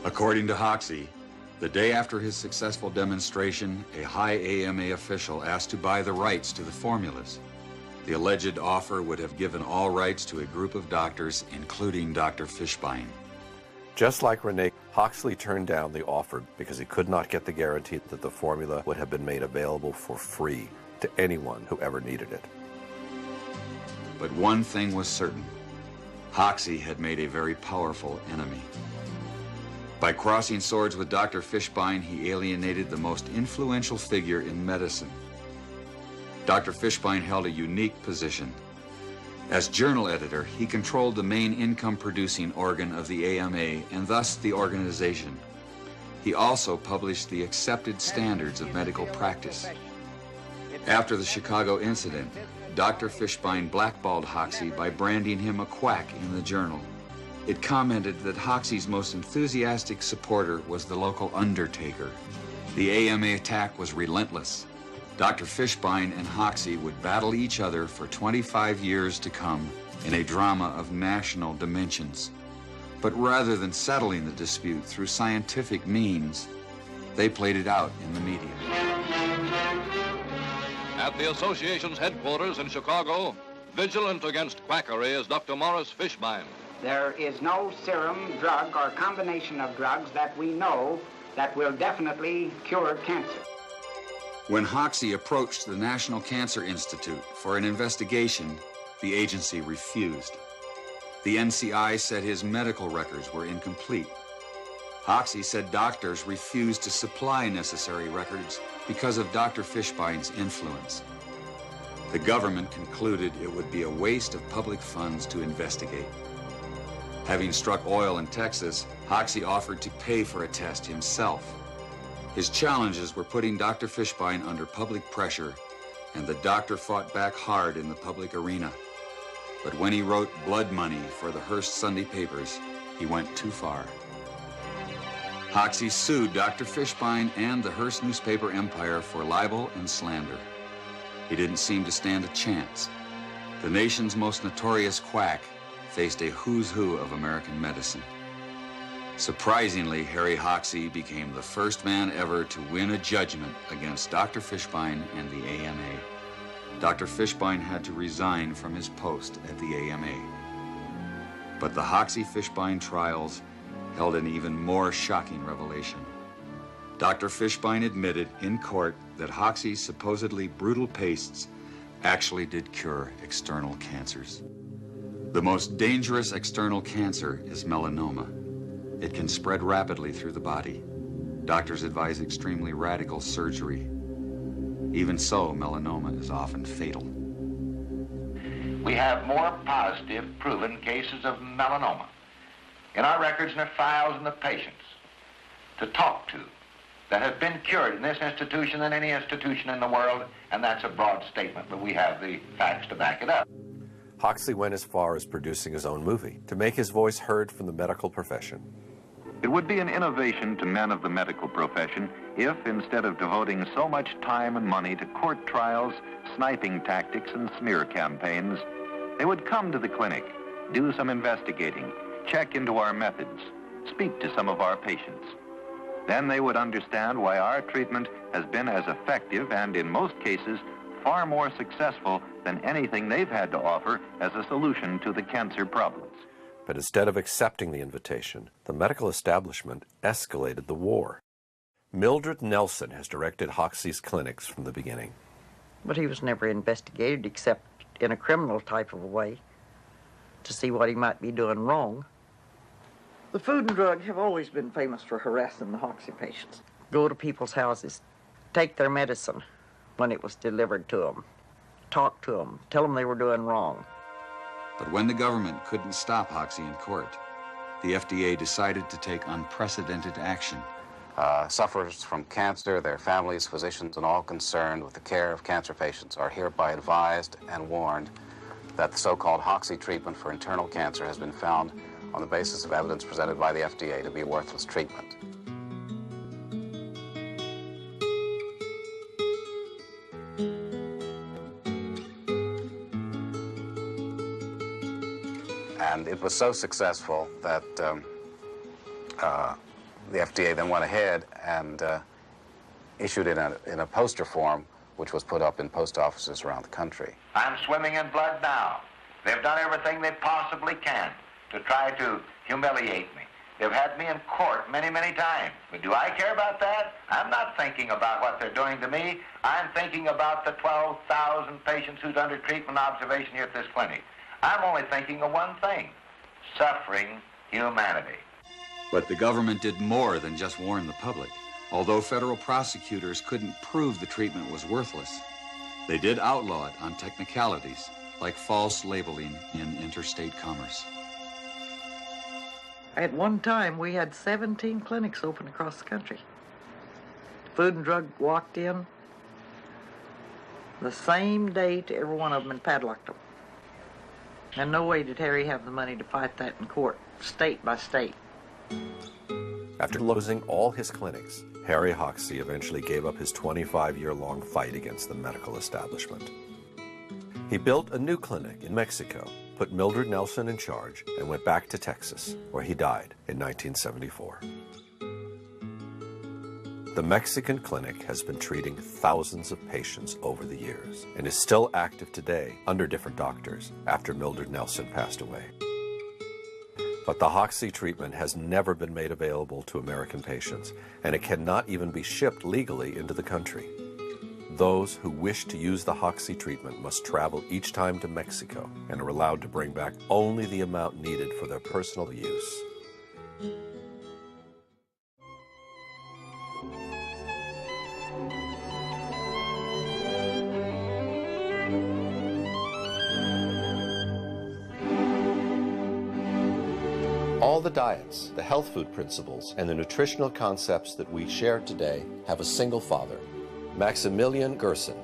According to Hoxie, the day after his successful demonstration, a high AMA official asked to buy the rights to the formulas. The alleged offer would have given all rights to a group of doctors, including Dr. Fishbein. Just like Rene, Hoxley turned down the offer because he could not get the guarantee that the formula would have been made available for free to anyone who ever needed it. But one thing was certain. Hoxie had made a very powerful enemy. By crossing swords with Dr. Fishbein, he alienated the most influential figure in medicine. Dr. Fishbein held a unique position. As journal editor, he controlled the main income-producing organ of the AMA and thus the organization. He also published the accepted standards of medical practice. After the Chicago incident, Dr. Fishbein blackballed Hoxie by branding him a quack in the journal. It commented that Hoxie's most enthusiastic supporter was the local undertaker. The AMA attack was relentless. Dr. Fishbein and Hoxie would battle each other for 25 years to come in a drama of national dimensions. But rather than settling the dispute through scientific means, they played it out in the media. At the association's headquarters in Chicago, vigilant against quackery is Dr. Morris Fishbein. There is no serum, drug, or combination of drugs that we know that will definitely cure cancer. When Hoxie approached the National Cancer Institute for an investigation, the agency refused. The NCI said his medical records were incomplete. Hoxie said doctors refused to supply necessary records because of Dr. Fishbein's influence. The government concluded it would be a waste of public funds to investigate. Having struck oil in Texas, Hoxie offered to pay for a test himself. His challenges were putting Dr. Fishbein under public pressure, and the doctor fought back hard in the public arena. But when he wrote blood money for the Hearst Sunday papers, he went too far. Hoxie sued Dr. Fishbein and the Hearst newspaper empire for libel and slander. He didn't seem to stand a chance. The nation's most notorious quack faced a who's who of American medicine. Surprisingly, Harry Hoxie became the first man ever to win a judgment against Dr. Fishbein and the AMA. Dr. Fishbein had to resign from his post at the AMA. But the Hoxie-Fishbein trials held an even more shocking revelation. Dr. Fishbein admitted in court that Hoxie's supposedly brutal pastes actually did cure external cancers. The most dangerous external cancer is melanoma. It can spread rapidly through the body. Doctors advise extremely radical surgery. Even so, melanoma is often fatal. We have more positive proven cases of melanoma in our records and our files and the patients to talk to that have been cured in this institution than any institution in the world, and that's a broad statement, but we have the facts to back it up. Hoxsey went as far as producing his own movie to make his voice heard from the medical profession. It would be an innovation to men of the medical profession if, instead of devoting so much time and money to court trials, sniping tactics, and smear campaigns, they would come to the clinic, do some investigating, check into our methods, speak to some of our patients. Then they would understand why our treatment has been as effective and, in most cases, far more successful than anything they've had to offer as a solution to the cancer problems. But instead of accepting the invitation, the medical establishment escalated the war. Mildred Nelson has directed Hoxsey's clinics from the beginning. But he was never investigated except in a criminal type of a way to see what he might be doing wrong. The Food and Drug have always been famous for harassing the Hoxsey patients. Go to people's houses, take their medicine when it was delivered to them, talk to them, tell them they were doing wrong. But when the government couldn't stop Hoxsey in court, the FDA decided to take unprecedented action. Sufferers from cancer, their families, physicians, and all concerned with the care of cancer patients are hereby advised and warned that the so-called Hoxsey treatment for internal cancer has been found on the basis of evidence presented by the FDA to be worthless treatment. And it was so successful that the FDA then went ahead and issued it in a poster form, which was put up in post offices around the country. I'm swimming in blood now. They've done everything they possibly can to try to humiliate me. They've had me in court many, many times. But do I care about that? I'm not thinking about what they're doing to me. I'm thinking about the 12,000 patients who's under treatment observation here at this clinic. I'm only thinking of one thing: suffering humanity. But the government did more than just warn the public. Although federal prosecutors couldn't prove the treatment was worthless, they did outlaw it on technicalities like false labeling in interstate commerce. At one time, we had 17 clinics open across the country. Food and Drug walked in the same day to every one of them and padlocked them. And no way did Harry have the money to fight that in court, state by state. After losing all his clinics, Harry Hoxsey eventually gave up his 25-year-long fight against the medical establishment. He built a new clinic in Mexico, put Mildred Nelson in charge, and went back to Texas, where he died in 1974. The Mexican clinic has been treating thousands of patients over the years and is still active today under different doctors after Mildred Nelson passed away. But the Hoxsey treatment has never been made available to American patients, and it cannot even be shipped legally into the country. Those who wish to use the Hoxsey treatment must travel each time to Mexico and are allowed to bring back only the amount needed for their personal use. All the diets, the health food principles, and the nutritional concepts that we share today have a single father, Maximilian Gerson.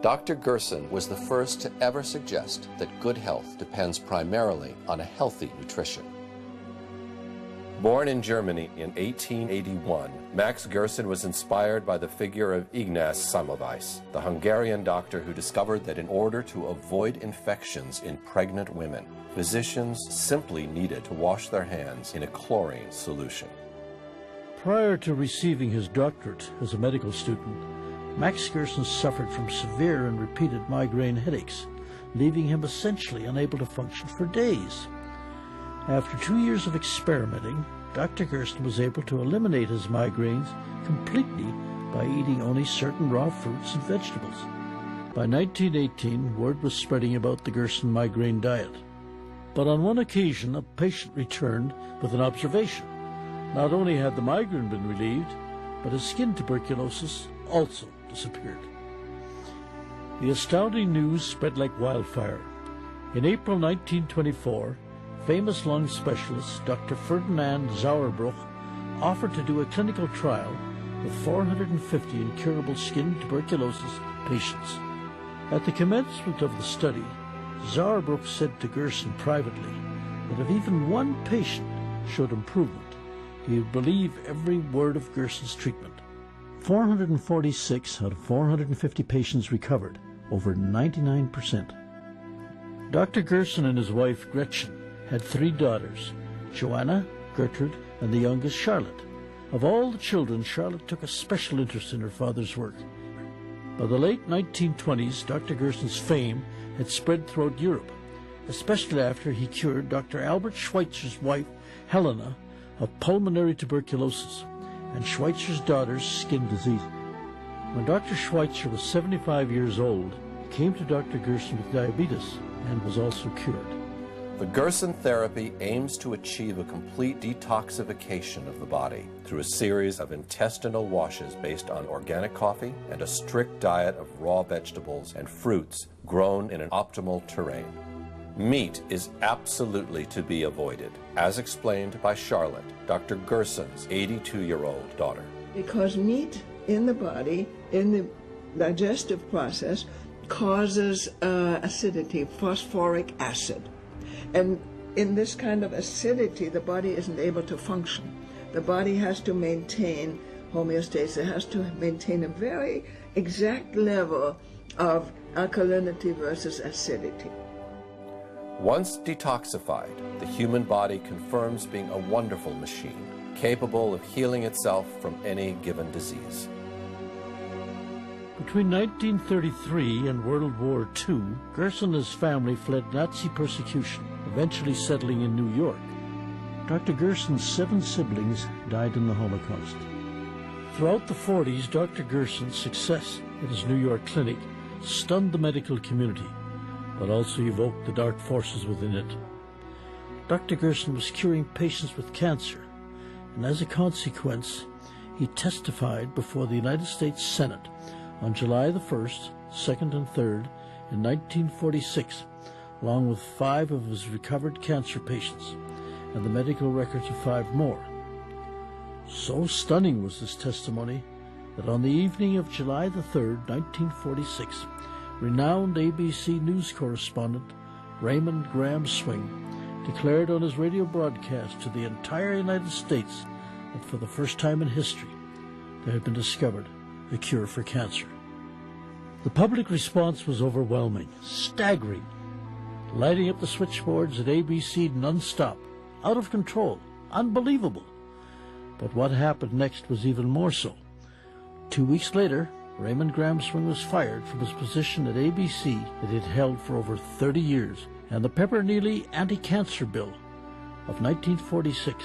Dr. Gerson was the first to ever suggest that good health depends primarily on a healthy nutrition. Born in Germany in 1881, Max Gerson was inspired by the figure of Ignaz Semmelweis, the Hungarian doctor who discovered that in order to avoid infections in pregnant women, physicians simply needed to wash their hands in a chlorine solution. Prior to receiving his doctorate as a medical student, Max Gerson suffered from severe and repeated migraine headaches, leaving him essentially unable to function for days. After 2 years of experimenting, Dr. Gerson was able to eliminate his migraines completely by eating only certain raw fruits and vegetables. By 1918, word was spreading about the Gerson migraine diet. But on one occasion, a patient returned with an observation. Not only had the migraine been relieved, but his skin tuberculosis also disappeared. The astounding news spread like wildfire. In April 1924, famous lung specialist Dr. Ferdinand Sauerbruch offered to do a clinical trial with 450 incurable skin tuberculosis patients. At the commencement of the study, Sauerbruch said to Gerson privately that if even one patient showed improvement, he would believe every word of Gerson's treatment. 446 out of 450 patients recovered, over 99%. Dr. Gerson and his wife Gretchen had 3 daughters, Joanna, Gertrude, and the youngest, Charlotte. Of all the children, Charlotte took a special interest in her father's work. By the late 1920s, Dr. Gerson's fame had spread throughout Europe, especially after he cured Dr. Albert Schweitzer's wife, Helena, of pulmonary tuberculosis and Schweitzer's daughter's skin disease. When Dr. Schweitzer was 75 years old, he came to Dr. Gerson with diabetes and was also cured. The Gerson therapy aims to achieve a complete detoxification of the body through a series of intestinal washes based on organic coffee and a strict diet of raw vegetables and fruits grown in an optimal terrain. Meat is absolutely to be avoided, as explained by Charlotte, Dr. Gerson's 82-year-old daughter. Because meat in the body, in the digestive process, causes acidity, phosphoric acid. And in this kind of acidity, the body isn't able to function. The body has to maintain homeostasis, it has to maintain a very exact level of alkalinity versus acidity. Once detoxified, the human body confirms being a wonderful machine, capable of healing itself from any given disease. Between 1933 and World War II, Gerson and his family fled Nazi persecution, eventually settling in New York. Dr. Gerson's 7 siblings died in the Holocaust. Throughout the 40s, Dr. Gerson's success at his New York clinic stunned the medical community, but also evoked the dark forces within it. Dr. Gerson was curing patients with cancer, and as a consequence, he testified before the United States Senate on July the 1st, 2nd, and 3rd in 1946, along with 5 of his recovered cancer patients and the medical records of 5 more. So stunning was this testimony that on the evening of July the 3rd, 1946, renowned ABC News correspondent Raymond Graham Swing declared on his radio broadcast to the entire United States that for the first time in history, there had been discovered a cure for cancer. The public response was overwhelming, staggering, lighting up the switchboards at ABC non-stop, out of control, unbelievable. But what happened next was even more so. 2 weeks later, Raymond Graham Swing was fired from his position at ABC that he had held for over 30 years, and the Pepper-Neely Anti-Cancer Bill of 1946,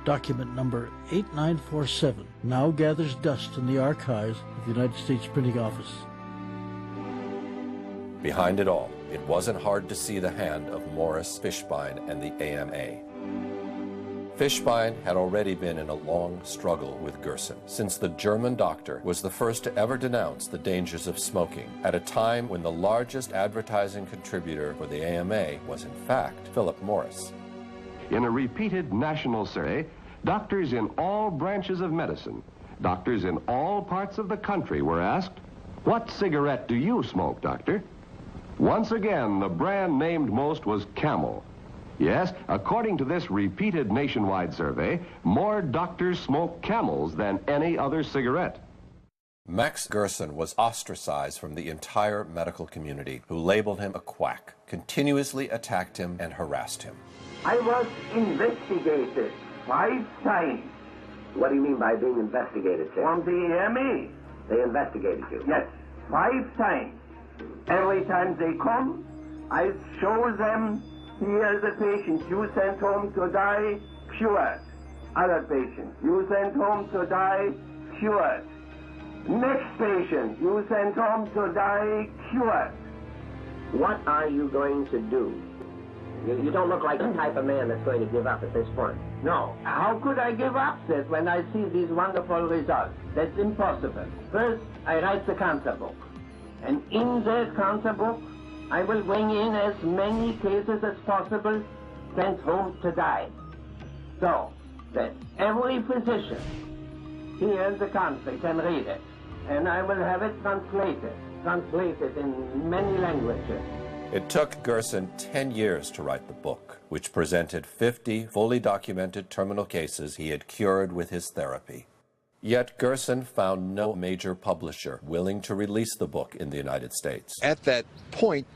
document number 8947, now gathers dust in the archives of the United States Printing Office. Behind it all, it wasn't hard to see the hand of Morris Fishbein and the AMA. Fishbein had already been in a long struggle with Gerson, since the German doctor was the first to ever denounce the dangers of smoking, at a time when the largest advertising contributor for the AMA was in fact Philip Morris. In a repeated national survey, doctors in all branches of medicine, doctors in all parts of the country were asked, "What cigarette do you smoke, doctor?" Once again, the brand named most was Camel. Yes, according to this repeated nationwide survey, more doctors smoke Camels than any other cigarette. Max Gerson was ostracized from the entire medical community, who labeled him a quack, continuously attacked him and harassed him. I was investigated 5 times. What do you mean by being investigated, sir? From the AMA. They investigated you? Yes, 5 times. Every time they come, I show them, here the patient you sent home to die, cured. Other patient you sent home to die, cured. Next patient, you sent home to die cured. What are you going to do? You don't look like the type of man that's going to give up at this point. No. How could I give up, Seth, when I see these wonderful results? That's impossible. First, I write the cancer book. And in that cancer book, I will bring in as many cases as possible sent home to die. So that every physician hears the cancer can read it. And I will have it translated in many languages. It took Gerson 10 years to write the book, which presented 50 fully documented terminal cases he had cured with his therapy. Yet Gerson found no major publisher willing to release the book in the United States. At that point,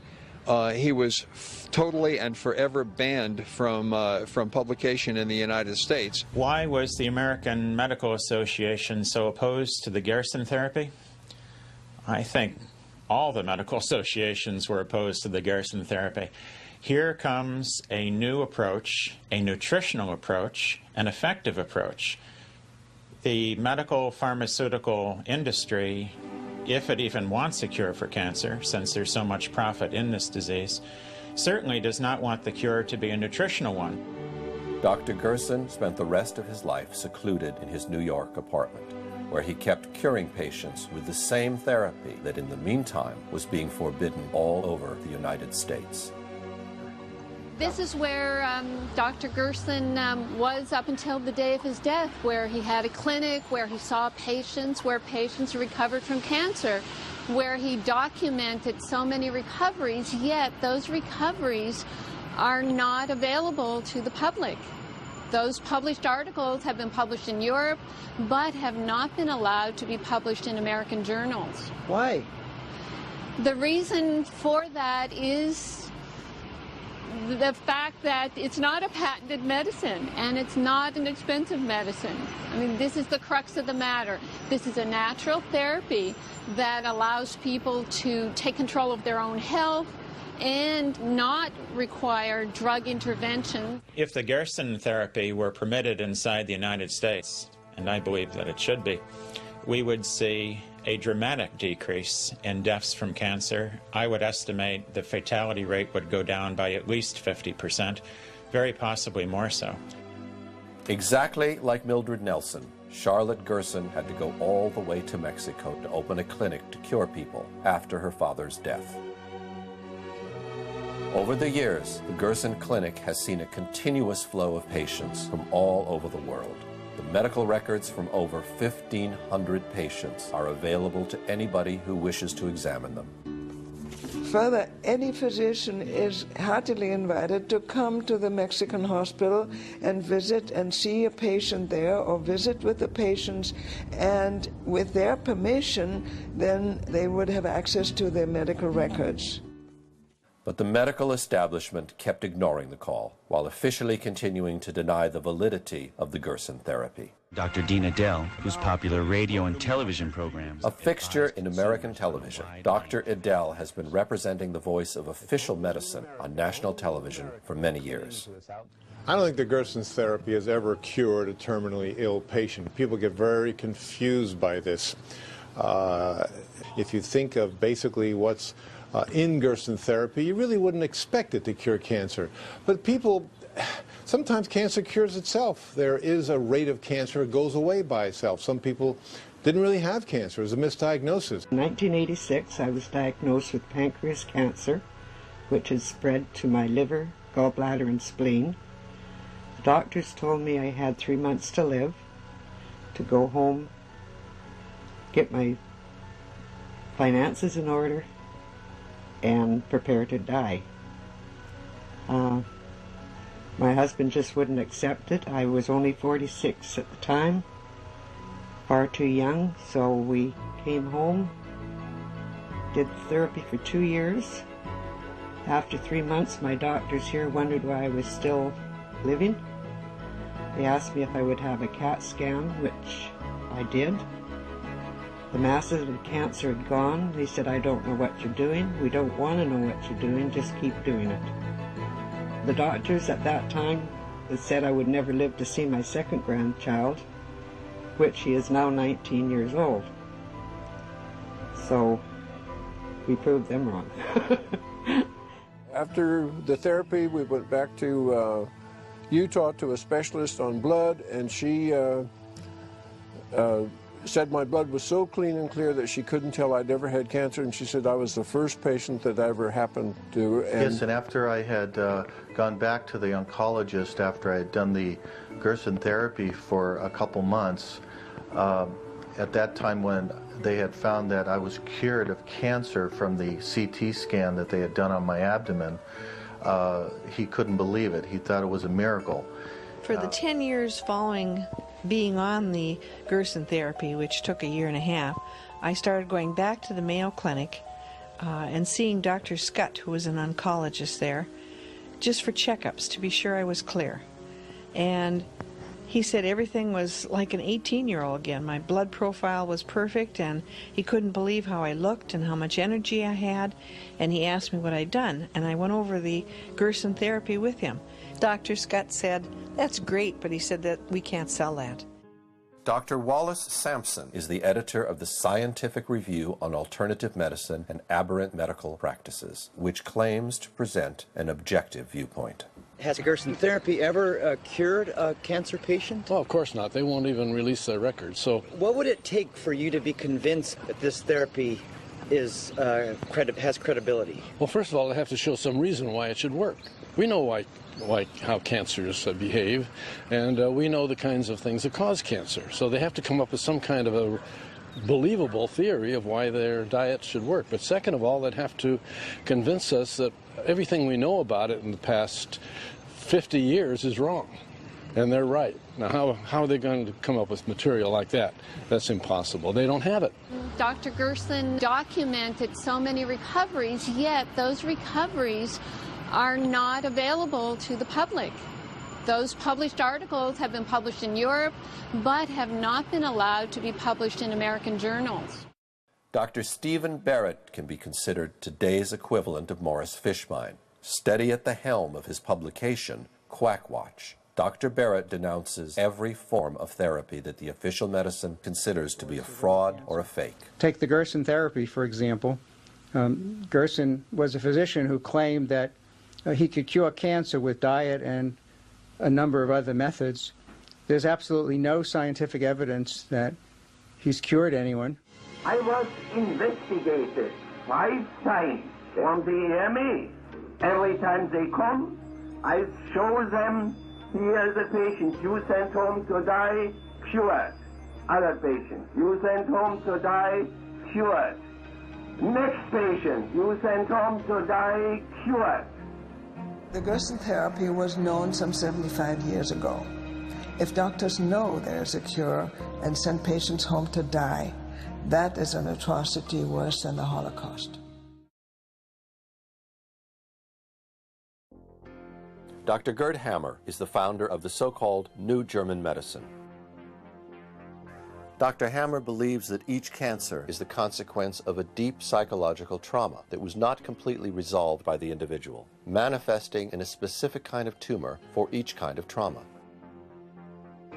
he was totally and forever banned from publication in the United States. Why was the American Medical Association so opposed to the Gerson therapy? I think all the medical associations were opposed to the Gerson therapy. Here comes a new approach, a nutritional approach, an effective approach. The medical pharmaceutical industry, if it even wants a cure for cancer, since there's so much profit in this disease, certainly does not want the cure to be a nutritional one. Dr. Gerson spent the rest of his life secluded in his New York apartment, where he kept curing patients with the same therapy that in the meantime was being forbidden all over the United States. This is where Dr. Gerson was up until the day of his death, where he had a clinic, where he saw patients, where patients recovered from cancer, where he documented so many recoveries, yet those recoveries are not available to the public. Those published articles have been published in Europe, but have not been allowed to be published in American journals. Why? The reason for that is the fact that it's not a patented medicine, and it's not an expensive medicine. I mean, this is the crux of the matter. This is a natural therapy that allows people to take control of their own health and not require drug intervention. If the Gerson therapy were permitted inside the United States, and I believe that it should be, we would see a dramatic decrease in deaths from cancer. I would estimate the fatality rate would go down by at least 50%, very possibly more so. Exactly like Mildred Nelson, Charlotte Gerson had to go all the way to Mexico to open a clinic to cure people after her father's death. Over the years, the Gerson Clinic has seen a continuous flow of patients from all over the world. The medical records from over 1,500 patients are available to anybody who wishes to examine them. Further, any physician is heartily invited to come to the Mexican hospital and visit and see a patient there, or visit with the patients, and with their permission, then they would have access to their medical records. But the medical establishment kept ignoring the call, while officially continuing to deny the validity of the Gerson therapy. Dr. Dean Adele, whose popular radio and television programs... A fixture in American television, Dr. Adele has been representing the voice of official medicine on national television for many years. I don't think the Gerson's therapy has ever cured a terminally ill patient. People get very confused by this. If you think of basically what's in Gerson therapy, you really wouldn't expect it to cure cancer. But people, sometimes cancer cures itself. There is a rate of cancer, it goes away by itself. Some people didn't really have cancer, it was a misdiagnosis. In 1986, I was diagnosed with pancreas cancer, which had spread to my liver, gallbladder, and spleen. The doctors told me I had 3 months to live, to go home, get my finances in order, and prepare to die. My husband just wouldn't accept it. I was only 46 at the time, far too young, so we came home, did therapy for 2 years. After 3 months, my doctors here wondered why I was still living. They asked me if I would have a CAT scan, which I did. The masses of cancer had gone. They said, I don't know what you're doing. We don't want to know what you're doing. Just keep doing it. The doctors at that time had said I would never live to see my second grandchild, which he is now 19 years old. So we proved them wrong. After the therapy, we went back to Utah to a specialist on blood, and she said my blood was so clean and clear that she couldn't tell I'd ever had cancer, and she said I was the first patient that ever happened to. And yes, and after I had gone back to the oncologist after I had done the Gerson therapy for a couple months, at that time when they had found that I was cured of cancer from the CT scan that they had done on my abdomen, he couldn't believe it. He thought it was a miracle. For the 10 years following being on the Gerson therapy, which took a year and a half, I started going back to the Mayo Clinic and seeing Dr. Scott, who was an oncologist there, just for checkups to be sure I was clear. And he said everything was like an 18-year-old again. My blood profile was perfect, and he couldn't believe how I looked and how much energy I had, and he asked me what I'd done, and I went over the Gerson therapy with him. Dr. Scott said, "That's great," but he said that we can't sell that. Dr. Wallace Sampson is the editor of the Scientific Review on Alternative Medicine and Aberrant Medical Practices, which claims to present an objective viewpoint. Has Gerson therapy ever cured a cancer patient? Well, of course not. They won't even release their records. So, what would it take for you to be convinced that this therapy is has credibility? Well, first of all, they have to show some reason why it should work. We know how cancers behave, and we know the kinds of things that cause cancer. So they have to come up with some kind of a believable theory of why their diet should work. But second of all, they'd have to convince us that everything we know about it in the past 50 years is wrong, and they're right. Now, how are they going to come up with material like that? That's impossible. They don't have it. Dr. Gerson documented so many recoveries, yet those recoveries are not available to the public. Those published articles have been published in Europe, but have not been allowed to be published in American journals. Dr. Stephen Barrett can be considered today's equivalent of Morris Fishbein. Steady at the helm of his publication, Quackwatch, Dr. Barrett denounces every form of therapy that the official medicine considers to be a fraud or a fake. Take the Gerson therapy, for example. Gerson was a physician who claimed that he could cure cancer with diet and a number of other methods. There's absolutely no scientific evidence that he's cured anyone. I was investigated 5 times on the EMA. Every time they come, I show them, here's a patient you sent home to die, cured. Other patient, you sent home to die, cured. Next patient, you sent home to die, cured. The Gerson therapy was known some 75 years ago. If doctors know there's a cure and send patients home to die, that is an atrocity worse than the Holocaust. Dr. Gerd Hammer is the founder of the so-called New German Medicine. Dr. Hammer believes that each cancer is the consequence of a deep psychological trauma that was not completely resolved by the individual, manifesting in a specific kind of tumor for each kind of trauma.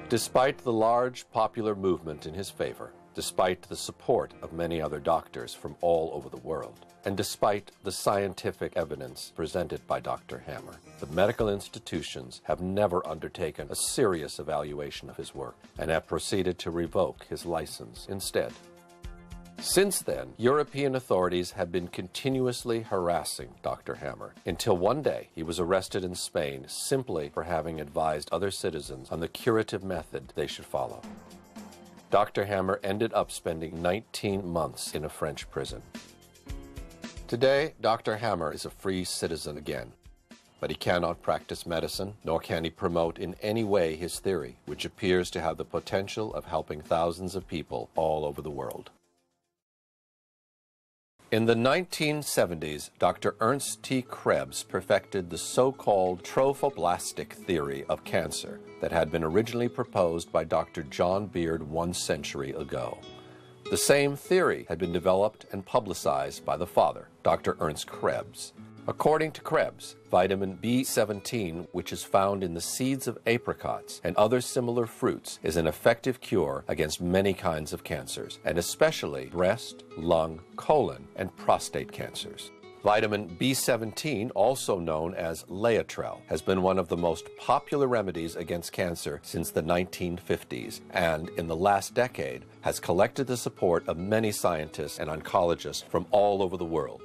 Despite the large popular movement in his favor, despite the support of many other doctors from all over the world, and despite the scientific evidence presented by Dr. Hammer, the medical institutions have never undertaken a serious evaluation of his work and have proceeded to revoke his license instead. Since then, European authorities have been continuously harassing Dr. Hammer, until one day he was arrested in Spain simply for having advised other citizens on the curative method they should follow. Dr. Hammer ended up spending 19 months in a French prison. Today, Dr. Hammer is a free citizen again, but he cannot practice medicine, nor can he promote in any way his theory, which appears to have the potential of helping thousands of people all over the world. In the 1970s, Dr. Ernst T. Krebs perfected the so-called trophoblastic theory of cancer that had been originally proposed by Dr. John Beard 1 century ago. The same theory had been developed and publicized by the father, Dr. Ernst Krebs. According to Krebs, vitamin B17, which is found in the seeds of apricots and other similar fruits, is an effective cure against many kinds of cancers, and especially breast, lung, colon, and prostate cancers. Vitamin B17, also known as Laetrile, has been one of the most popular remedies against cancer since the 1950s, and in the last decade has collected the support of many scientists and oncologists from all over the world.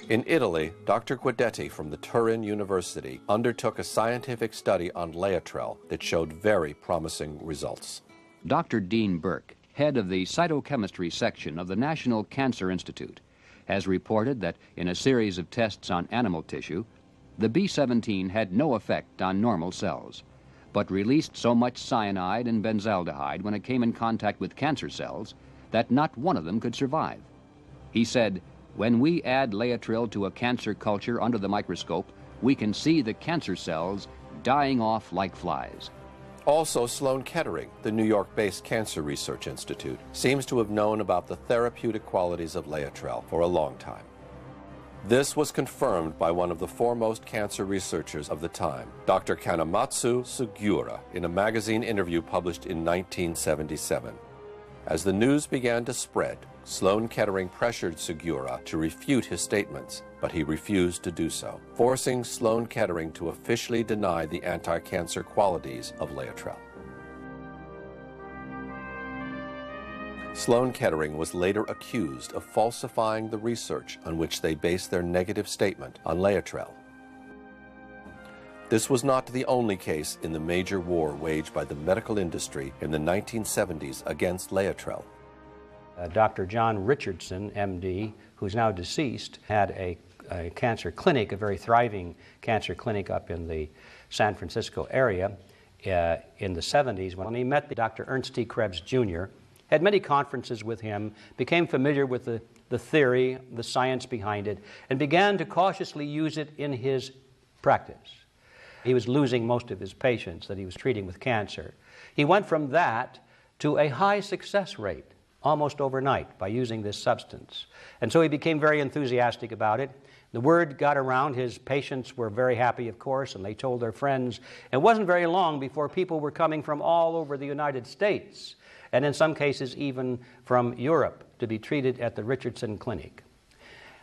In Italy, Dr. Guidetti from the Turin University undertook a scientific study on Laetrile that showed very promising results. Dr. Dean Burke, head of the cytochemistry section of the National Cancer Institute, has reported that in a series of tests on animal tissue, the B17 had no effect on normal cells, but released so much cyanide and benzaldehyde when it came in contact with cancer cells that not one of them could survive. He said, "When we add Laetrile to a cancer culture under the microscope, we can see the cancer cells dying off like flies." Also, Sloan Kettering, the New York-based Cancer Research Institute, seems to have known about the therapeutic qualities of Laetrile for a long time. This was confirmed by one of the foremost cancer researchers of the time, Dr. Kanematsu Sugiura, in a magazine interview published in 1977. As the news began to spread, Sloan Kettering pressured Sugiura to refute his statements, but he refused to do so, forcing Sloan Kettering to officially deny the anti-cancer qualities of Laetrile. Sloan Kettering was later accused of falsifying the research on which they based their negative statement on Laetrile. This was not the only case in the major war waged by the medical industry in the 1970s against Laetrile. Dr. John Richardson, MD, who's now deceased, had a cancer clinic, a very thriving cancer clinic up in the San Francisco area in the 70s when he met Dr. Ernst T. Krebs Jr., had many conferences with him, became familiar with the theory, the science behind it, and began to cautiously use it in his practice. He was losing most of his patients that he was treating with cancer. He went from that to a high success rate almost overnight by using this substance. And so he became very enthusiastic about it. The word got around. His patients were very happy, of course, and they told their friends. It wasn't very long before people were coming from all over the United States, and in some cases even from Europe, to be treated at the Richardson Clinic.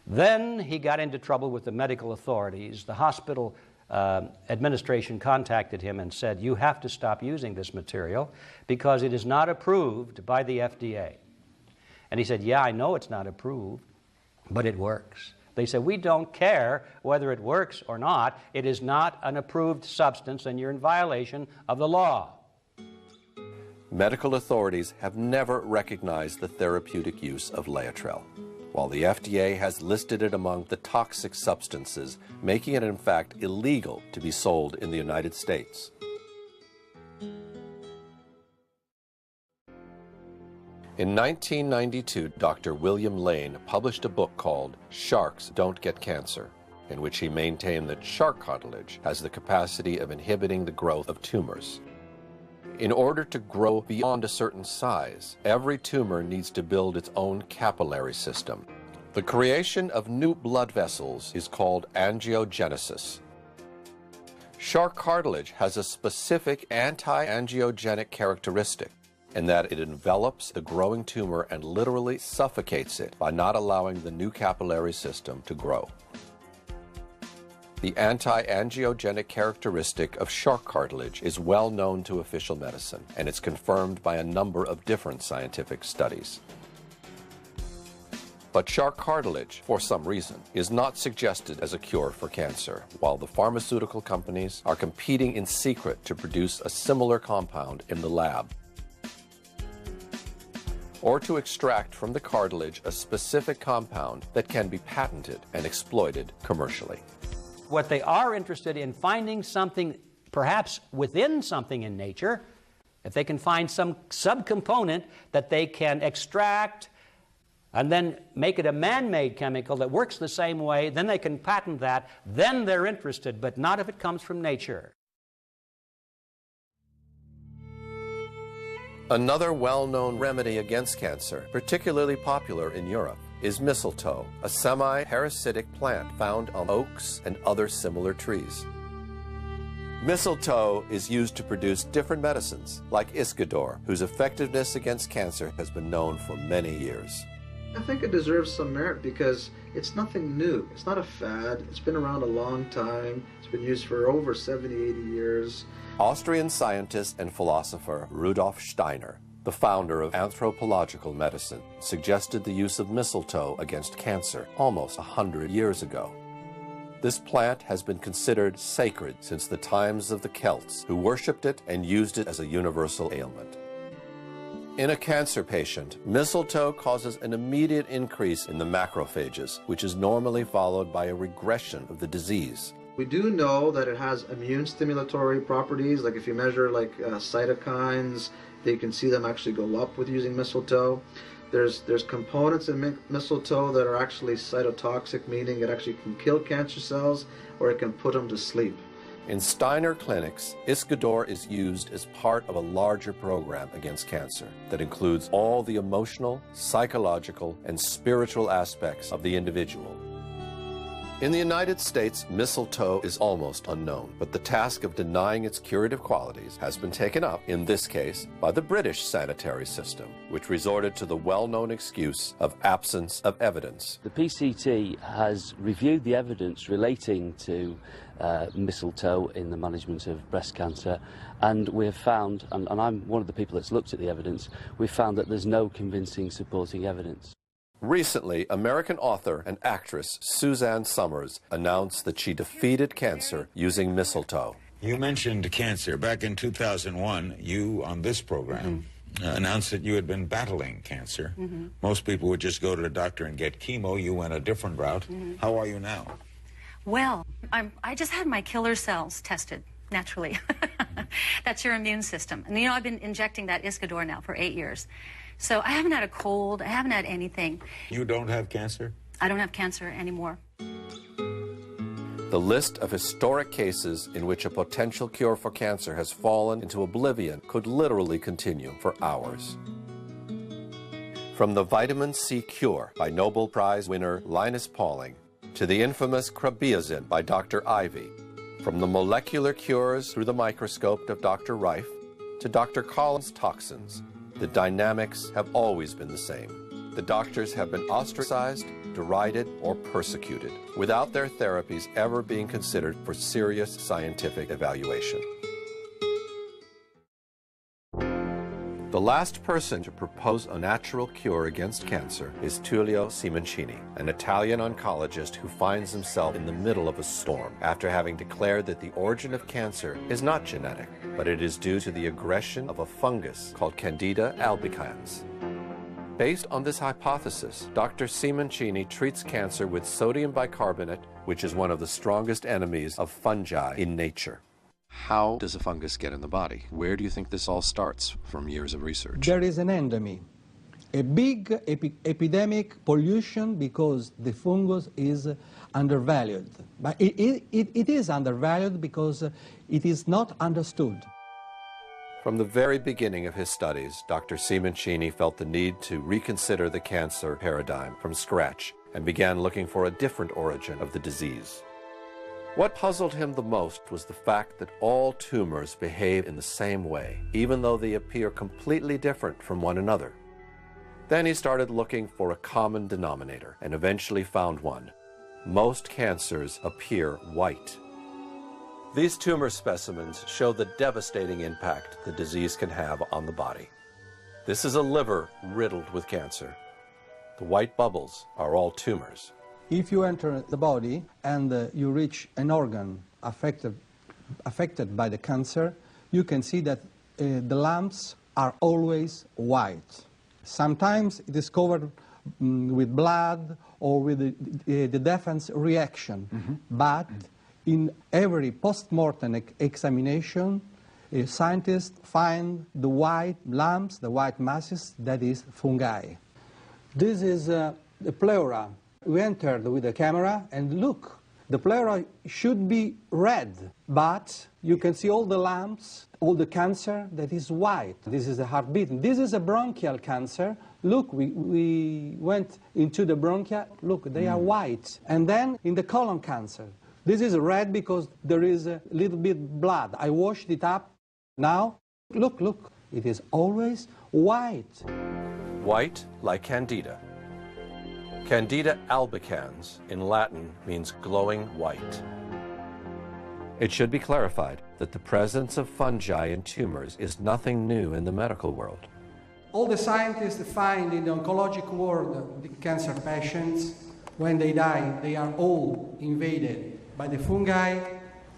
Then he got into trouble with the medical authorities. The hospital administration contacted him and said, "You have to stop using this material because it is not approved by the FDA." And he said, "Yeah, I know it's not approved, but it works." They said, "We don't care whether it works or not. It is not an approved substance and you're in violation of the law." Medical authorities have never recognized the therapeutic use of Laetrile, while the FDA has listed it among the toxic substances, making it in fact illegal to be sold in the United States. In 1992, Dr. William Lane published a book called Sharks Don't Get Cancer, in which he maintained that shark cartilage has the capacity of inhibiting the growth of tumors. In order to grow beyond a certain size, every tumor needs to build its own capillary system. The creation of new blood vessels is called angiogenesis. Shark cartilage has a specific anti-angiogenic characteristic in that it envelops the growing tumor and literally suffocates it by not allowing the new capillary system to grow. The anti-angiogenic characteristic of shark cartilage is well known to official medicine, and it's confirmed by a number of different scientific studies. But shark cartilage, for some reason, is not suggested as a cure for cancer, while the pharmaceutical companies are competing in secret to produce a similar compound in the lab, or to extract from the cartilage a specific compound that can be patented and exploited commercially. What they are interested in finding something, perhaps within something in nature, if they can find some subcomponent that they can extract and then make it a man-made chemical that works the same way, then they can patent that, then they're interested, but not if it comes from nature. Another well-known remedy against cancer, particularly popular in Europe, is mistletoe, a semi-parasitic plant found on oaks and other similar trees. Mistletoe is used to produce different medicines, like Iscador, whose effectiveness against cancer has been known for many years. I think it deserves some merit because it's nothing new. It's not a fad. It's been around a long time. It's been used for over 70, 80 years. Austrian scientist and philosopher Rudolf Steiner, the founder of anthropological medicine, suggested the use of mistletoe against cancer almost 100 years ago. This plant has been considered sacred since the times of the Celts, who worshipped it and used it as a universal ailment. In a cancer patient, mistletoe causes an immediate increase in the macrophages, which is normally followed by a regression of the disease. We do know that it has immune stimulatory properties, like if you measure cytokines, you can see them actually go up with using mistletoe. There's components in mistletoe that are actually cytotoxic, meaning it actually can kill cancer cells or it can put them to sleep. In Steiner clinics, Iscador is used as part of a larger program against cancer that includes all the emotional, psychological, and spiritual aspects of the individual. In the United States, mistletoe is almost unknown, but the task of denying its curative qualities has been taken up, in this case, by the British sanitary system, which resorted to the well-known excuse of absence of evidence. The PCT has reviewed the evidence relating to mistletoe in the management of breast cancer, and we have found, and I'm one of the people that's looked at the evidence, we've found that there's no convincing supporting evidence. Recently, American author and actress Suzanne Summers announced that she defeated cancer using mistletoe. You mentioned cancer. Back in 2001, you, on this program, announced that you had been battling cancer. Most people would just go to the doctor and get chemo. You went a different route. How are you now? Well, I just had my killer cells tested, naturally. That's your immune system. And, you know, I've been injecting that Iscador now for 8 years. So I haven't had a cold, I haven't had anything. You don't have cancer? I don't have cancer anymore. The list of historic cases in which a potential cure for cancer has fallen into oblivion could literally continue for hours. From the vitamin C cure by Nobel Prize winner Linus Pauling, to the infamous Krabiazin by Dr. Ivy, from the molecular cures through the microscope of Dr. Rife, to Dr. Collins' toxins, the dynamics have always been the same. The doctors have been ostracized, derided, or persecuted, without their therapies ever being considered for serious scientific evaluation. The last person to propose a natural cure against cancer is Tullio Simoncini, an Italian oncologist who finds himself in the middle of a storm after having declared that the origin of cancer is not genetic, but it is due to the aggression of a fungus called Candida albicans. Based on this hypothesis, Dr. Simoncini treats cancer with sodium bicarbonate, which is one of the strongest enemies of fungi in nature. How does a fungus get in the body? Where do you think this all starts from years of research? There is an endemy, a big epidemic pollution because the fungus is undervalued. But it is undervalued because it is not understood. From the very beginning of his studies, Dr. Simoncini felt the need to reconsider the cancer paradigm from scratch and began looking for a different origin of the disease. What puzzled him the most was the fact that all tumors behave in the same way, even though they appear completely different from one another. Then he started looking for a common denominator and eventually found one. Most cancers appear white. These tumor specimens show the devastating impact the disease can have on the body. This is a liver riddled with cancer. The white bubbles are all tumors. If you enter the body and you reach an organ affected by the cancer, you can see that the lumps are always white. Sometimes it is covered with blood or with the defense reaction, but in every post-mortem examination, scientists find the white lumps, the white masses, that is fungi. This is the pleura. We entered with a camera and look, The pleura should be red, but you can see all the lumps, all the cancer that is white. This is the heart beating. This is a bronchial cancer. Look, we went into the bronchia. Look, they are white. And then in the colon cancer, this is red because there is a little bit blood. I washed it up. Now, look, look, it is always white. White like Candida. Candida albicans in Latin means glowing white. It should be clarified that the presence of fungi in tumors is nothing new in the medical world. All the scientists find in the oncologic world the cancer patients, when they die, they are all invaded by the fungi,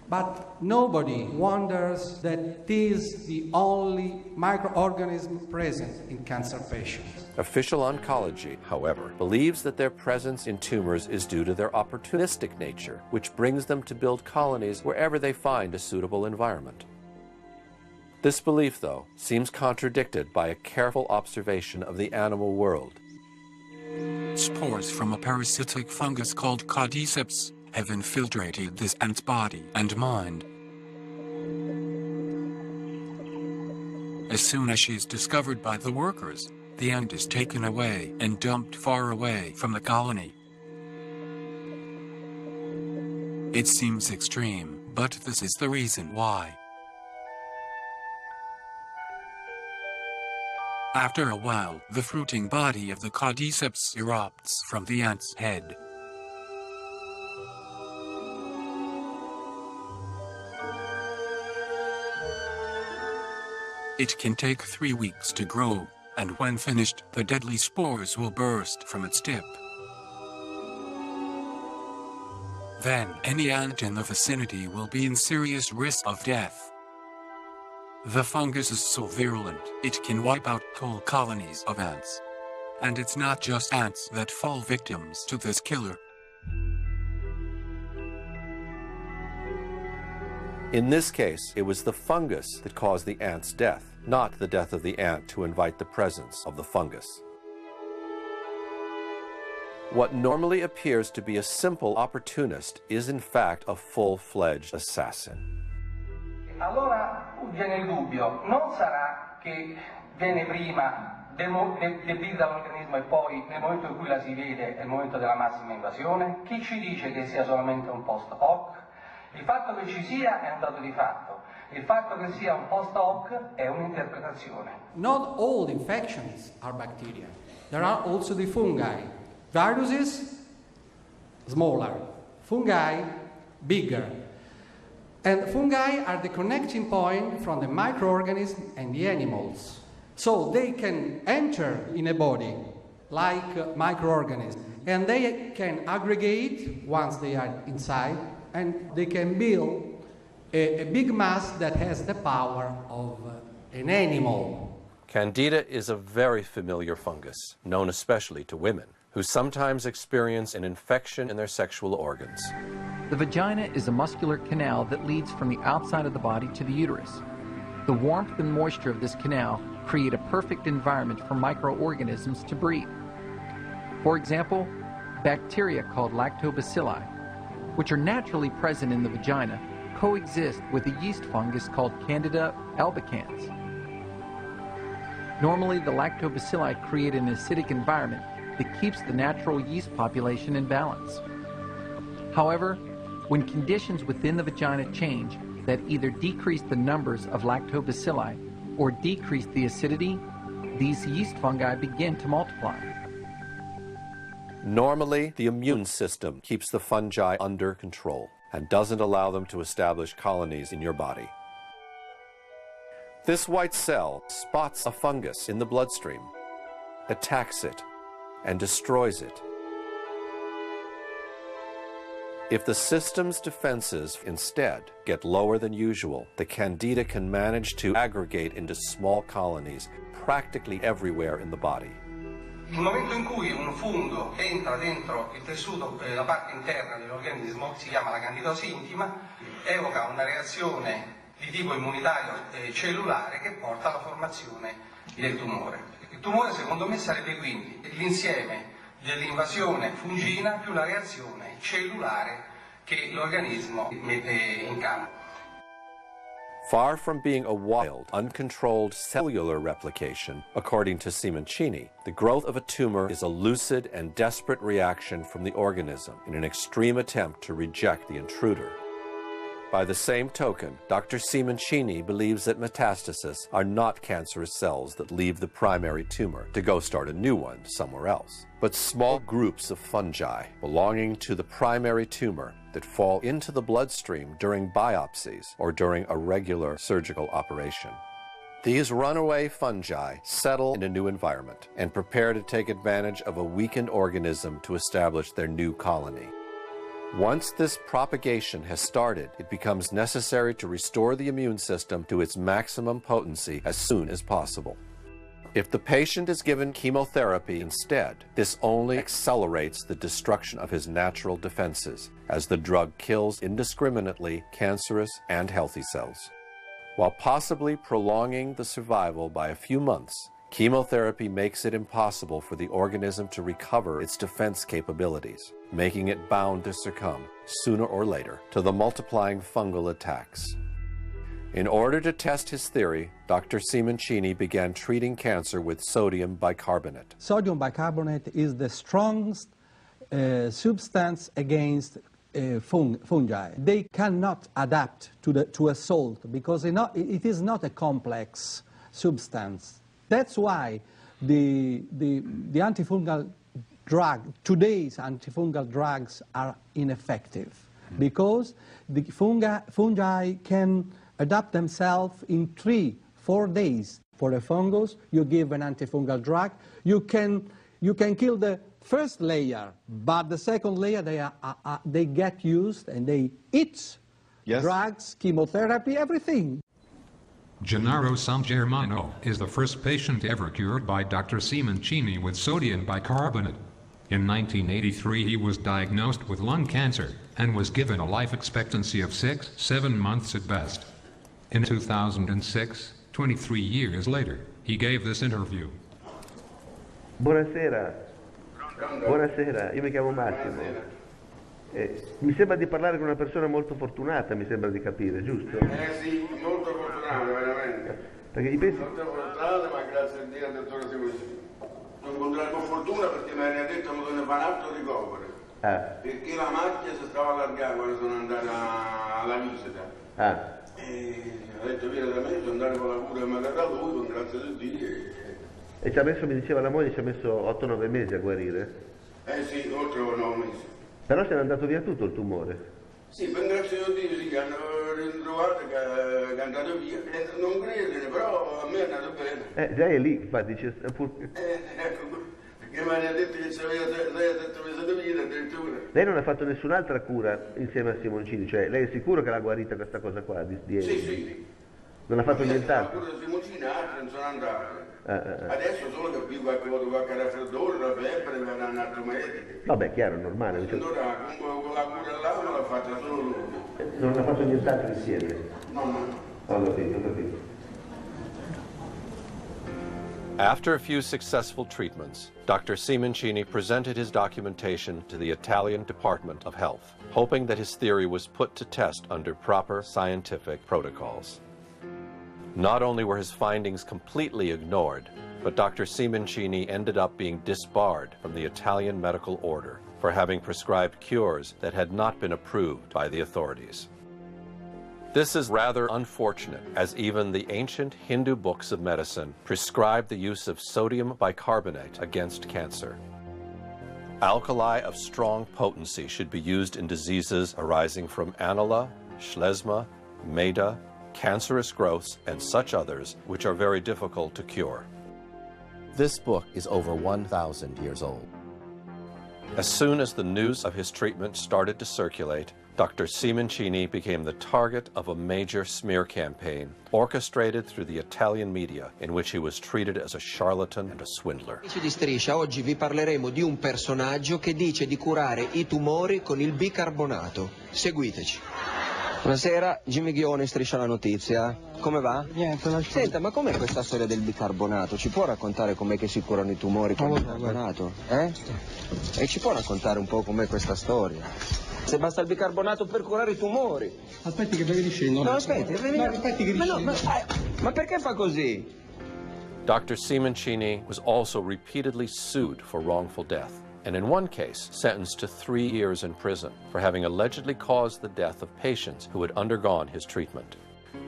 but nobody wonders that it is the only microorganism present in cancer patients. Official oncology, however, believes that their presence in tumors is due to their opportunistic nature, which brings them to build colonies wherever they find a suitable environment. This belief, though, seems contradicted by a careful observation of the animal world. Spores from a parasitic fungus called cordyceps have infiltrated this ant's body and mind. As soon as she is discovered by the workers, the ant is taken away and dumped far away from the colony. It seems extreme, but this is the reason why. After a while, the fruiting body of the cordyceps erupts from the ant's head. It can take 3 weeks to grow, and when finished, the deadly spores will burst from its tip. Then, any ant in the vicinity will be in serious risk of death. The fungus is so virulent, it can wipe out whole colonies of ants. And it's not just ants that fall victims to this killer. In this case, it was the fungus that caused the ant's death, not the death of the ant to invite the presence of the fungus. What normally appears to be a simple opportunist is in fact a full-fledged assassin. Allora viene il dubbio, non sarà che viene prima debilita l'organismo e poi nel momento in cui la si vede è il momento della massima invasione? Chi ci dice che sia solamente un post hoc? Il fatto che ci sia è un dato di fatto, il fatto che sia un post hoc è un'interpretazione. Not all infections are bacteria. There are also the fungi. Viruses, smaller. Fungi, bigger. And fungi are the connecting point from the microorganism and the animals. So they can enter in a body like microorganisms, and they can aggregate once they are inside, and they can build a big mass that has the power of an animal. Candida is a very familiar fungus, known especially to women, who sometimes experience an infection in their sexual organs. The vagina is a muscular canal that leads from the outside of the body to the uterus. The warmth and moisture of this canal create a perfect environment for microorganisms to breed. For example, bacteria called lactobacilli, which are naturally present in the vagina, coexist with a yeast fungus called Candida albicans. Normally, the lactobacilli create an acidic environment that keeps the natural yeast population in balance. However, when conditions within the vagina change that either decrease the numbers of lactobacilli or decrease the acidity, these yeast fungi begin to multiply. Normally, the immune system keeps the fungi under control and doesn't allow them to establish colonies in your body. This white cell spots a fungus in the bloodstream, attacks it, and destroys it. If the system's defenses instead get lower than usual, the Candida can manage to aggregate into small colonies practically everywhere in the body. Il momento in cui un fungo entra dentro il tessuto, la parte interna dell'organismo, si chiama la candidosi intima, evoca una reazione di tipo immunitario cellulare che porta alla formazione del tumore. Il tumore secondo me sarebbe quindi l'insieme dell'invasione fungina più la reazione cellulare che l'organismo mette in campo. Far from being a wild, uncontrolled cellular replication, according to Simoncini, the growth of a tumor is a lucid and desperate reaction from the organism in an extreme attempt to reject the intruder. By the same token, Dr. Simoncini believes that metastases are not cancerous cells that leave the primary tumor to go start a new one somewhere else, but small groups of fungi belonging to the primary tumor that fall into the bloodstream during biopsies or during a regular surgical operation. These runaway fungi settle in a new environment and prepare to take advantage of a weakened organism to establish their new colony. Once this propagation has started, it becomes necessary to restore the immune system to its maximum potency as soon as possible. If the patient is given chemotherapy instead, this only accelerates the destruction of his natural defenses, as the drug kills indiscriminately cancerous and healthy cells. While possibly prolonging the survival by a few months, chemotherapy makes it impossible for the organism to recover its defense capabilities, making it bound to succumb, sooner or later, to the multiplying fungal attacks. In order to test his theory, Dr. Simoncini began treating cancer with sodium bicarbonate. Sodium bicarbonate is the strongest substance against fungi. They cannot adapt to a salt because it is not a complex substance. That's why the antifungal today's antifungal drugs are ineffective, because the fungi can adapt themselves in 3-4 days. For a fungus, you give an antifungal drug, you can kill the first layer, but the second layer they get used and they eat drugs, chemotherapy, everything. Gennaro San Germano is the first patient ever cured by Dr. Simoncini with sodium bicarbonate. In 1983 he was diagnosed with lung cancer and was given a life expectancy of 6-7 months at best. In 2006, 23 years later, he gave this interview. Buonasera. Buonasera, io mi chiamo Massimo. Mi sembra di parlare con una persona molto fortunata, mi sembra di capire, giusto? Sì, molto fortunato, veramente. Perché gli pensi... Molto fortunato, ma grazie a Dio al dottore Simoncini. L'ho incontrato con fortuna perché mi aveva detto che doveva fare un altro ricovero. Perché la macchia si stava allargando quando sono andato alla visita. E ha detto vieni da me, sono andato con la cura che mi ha dato lui, con grazia di Dio. E ci ha messo, mi diceva la moglie, ci ha messo 8-9 mesi a guarire? Sì, oltre 9 mesi. Però se n'è andato via tutto il tumore? Sì, per grazia di Dio, sì, che hanno ritrovato, che è andato via. Non credo, però a me è andato bene. Già è lì, infatti. Ecco, perché mi ha detto che ci aveva 6-7 mesi di vita addirittura. Lei non ha fatto nessun'altra cura insieme a Simoncini, cioè lei è sicuro che l'ha guarita questa cosa qua? Sì. Non ha fatto nient'altro? La cura di Simoncini altri non sono andati. Adesso solo che qui qualche raffreddore, la febbre, mi hanno un altro medico. Vabbè, chiaro, normale. Allora, con la cura là me l'ha fatta solo lui. Non ha fatto nient'altro insieme? No. Ho capito. After a few successful treatments, Dr. Simoncini presented his documentation to the Italian Department of Health, hoping that his theory was put to test under proper scientific protocols. Not only were his findings completely ignored, but Dr. Simoncini ended up being disbarred from the Italian medical order for having prescribed cures that had not been approved by the authorities. This is rather unfortunate, as even the ancient Hindu books of medicine prescribe the use of sodium bicarbonate against cancer. Alkali of strong potency should be used in diseases arising from anula, schlesma, maida, cancerous growths, and such others which are very difficult to cure. This book is over 1,000 years old. As soon as the news of his treatment started to circulate, Dr. Simoncini became the target of a major smear campaign orchestrated through the Italian media, in which he was treated as a charlatan and a swindler. Amici di Striscia, oggi vi parleremo di un personaggio che dice di curare i tumori con il bicarbonato. Seguiteci. Buonasera, Jimmy Ghione, Striscia la Notizia. Come va? Niente, Senta, ma com'è questa storia del bicarbonato? Ci può raccontare com'è che si curano i tumori con il bicarbonato? E ci può raccontare un po' com'è questa storia? Se basta il bicarbonato per curare i tumori. Aspetti che vedi scendo. No, aspetti che ma perché fa così? Dr. Simoncini was also repeatedly sued for wrongful death, and in one case sentenced to 3 years in prison for having allegedly caused the death of patients who had undergone his treatment.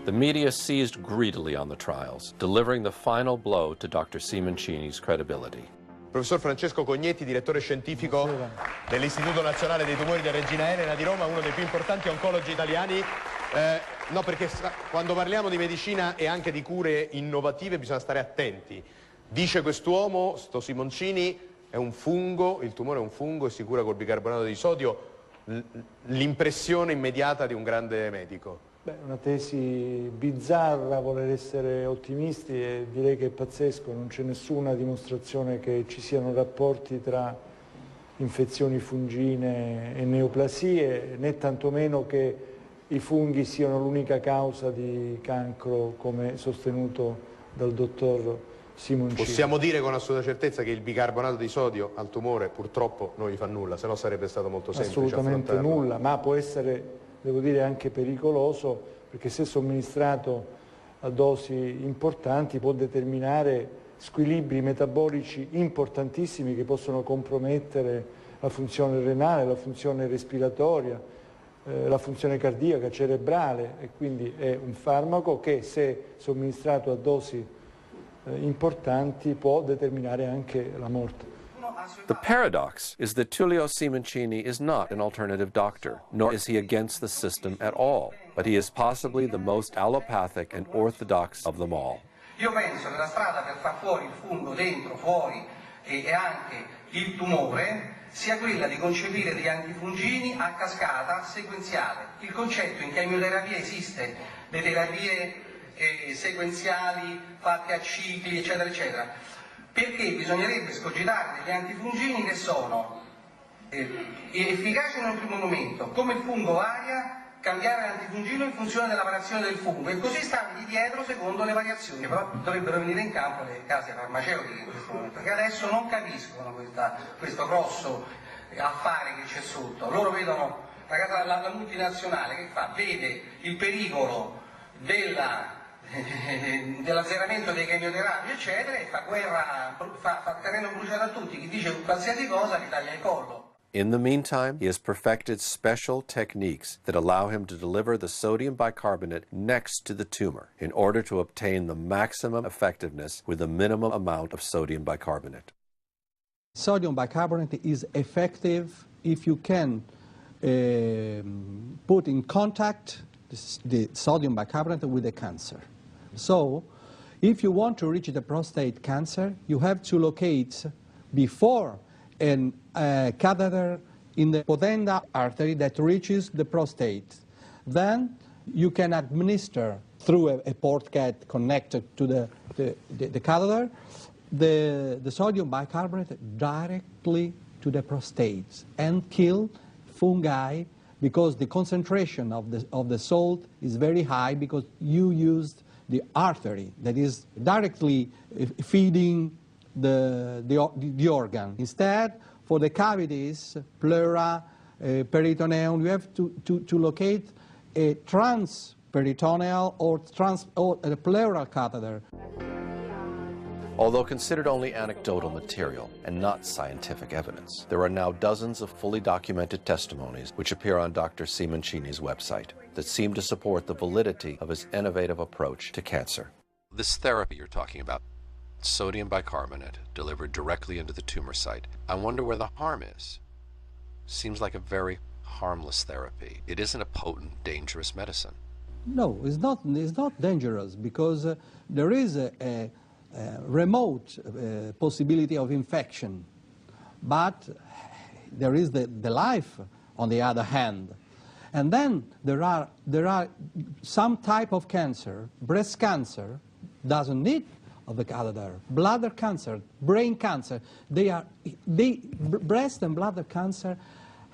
The media seized greedily on the trials, delivering the final blow to Dr. Simoncini's credibility. Professor Francesco Cognetti, direttore scientifico dell'Istituto Nazionale dei Tumori della Regina Elena di Roma, uno dei più importanti oncologi italiani. No, perché quando parliamo di medicina e anche di cure innovative bisogna stare attenti. Dice quest'uomo, sto Simoncini, è un fungo, il tumore è un fungo e si cura col bicarbonato di sodio. L'impressione immediata di un grande medico. Beh, una tesi bizzarra, voler essere ottimisti, e direi che è pazzesco, non c'è nessuna dimostrazione che ci siano rapporti tra infezioni fungine e neoplasie, né tantomeno che i funghi siano l'unica causa di cancro, come sostenuto dal dottor Simoncini. Possiamo dire con assoluta certezza che il bicarbonato di sodio al tumore purtroppo non gli fa nulla, se no sarebbe stato molto semplice assolutamente nulla, ma può essere, devo dire, anche pericoloso, perché se somministrato a dosi importanti può determinare squilibri metabolici importantissimi che possono compromettere la funzione renale, la funzione respiratoria, la funzione cardiaca, cerebrale, e quindi è un farmaco che, se somministrato a dosi importanti, può determinare anche la morte. The paradox is that Tullio Simoncini is not an alternative doctor, nor is he against the system at all, but he is possibly the most allopathic and orthodox of them all. Io penso che la strada per far fuori il fungo dentro, fuori e anche il tumore sia quella di concepire degli antifungini a cascata sequenziale. Il concetto in chemioterapia esiste, le terapie sequenziali fatte a cicli, eccetera, eccetera, perché bisognerebbe scogitare degli antifungini che sono efficaci in un primo momento, come il fungo varia, cambiare l'antifungino in funzione della variazione del fungo, e così stargli dietro secondo le variazioni. Però dovrebbero venire in campo le case farmaceutiche in questo momento, che adesso non capiscono questo grosso affare che c'è sotto. Loro vedono la multinazionale che fa, vede il pericolo dell'azzeramento dei chemioterapi, eccetera, e fa guerra, fa terreno bruciato a tutti. Chi dice qualsiasi cosa gli taglia il collo. In the meantime, he has perfected special techniques that allow him to deliver the sodium bicarbonate next to the tumor in order to obtain the maximum effectiveness with a minimum amount of sodium bicarbonate. Sodium bicarbonate is effective if you can put in contact the sodium bicarbonate with the cancer. So, if you want to reach the prostate cancer, you have to locate before a catheter in the potenda artery that reaches the prostate. Then you can administer through a port gate connected to the catheter the sodium bicarbonate directly to the prostate and kill fungi, because the concentration of the salt is very high, because you used the artery that is directly feeding the organ. Instead, for the cavities, pleura, peritoneum, you have to locate a transperitoneal or a pleural catheter. Although considered only anecdotal material and not scientific evidence, there are now dozens of fully documented testimonies which appear on Dr. Simoncini's website that seem to support the validity of his innovative approach to cancer. This therapy you're talking about, sodium bicarbonate delivered directly into the tumor site, I wonder where the harm is. Seems like a very harmless therapy. It isn't a potent, dangerous medicine. No, it's not dangerous, because there is a remote possibility of infection, but there is the life on the other hand. And then there are some type of cancer. Breast cancer doesn't need of the catheter. Bladder cancer, brain cancer, breast and bladder cancer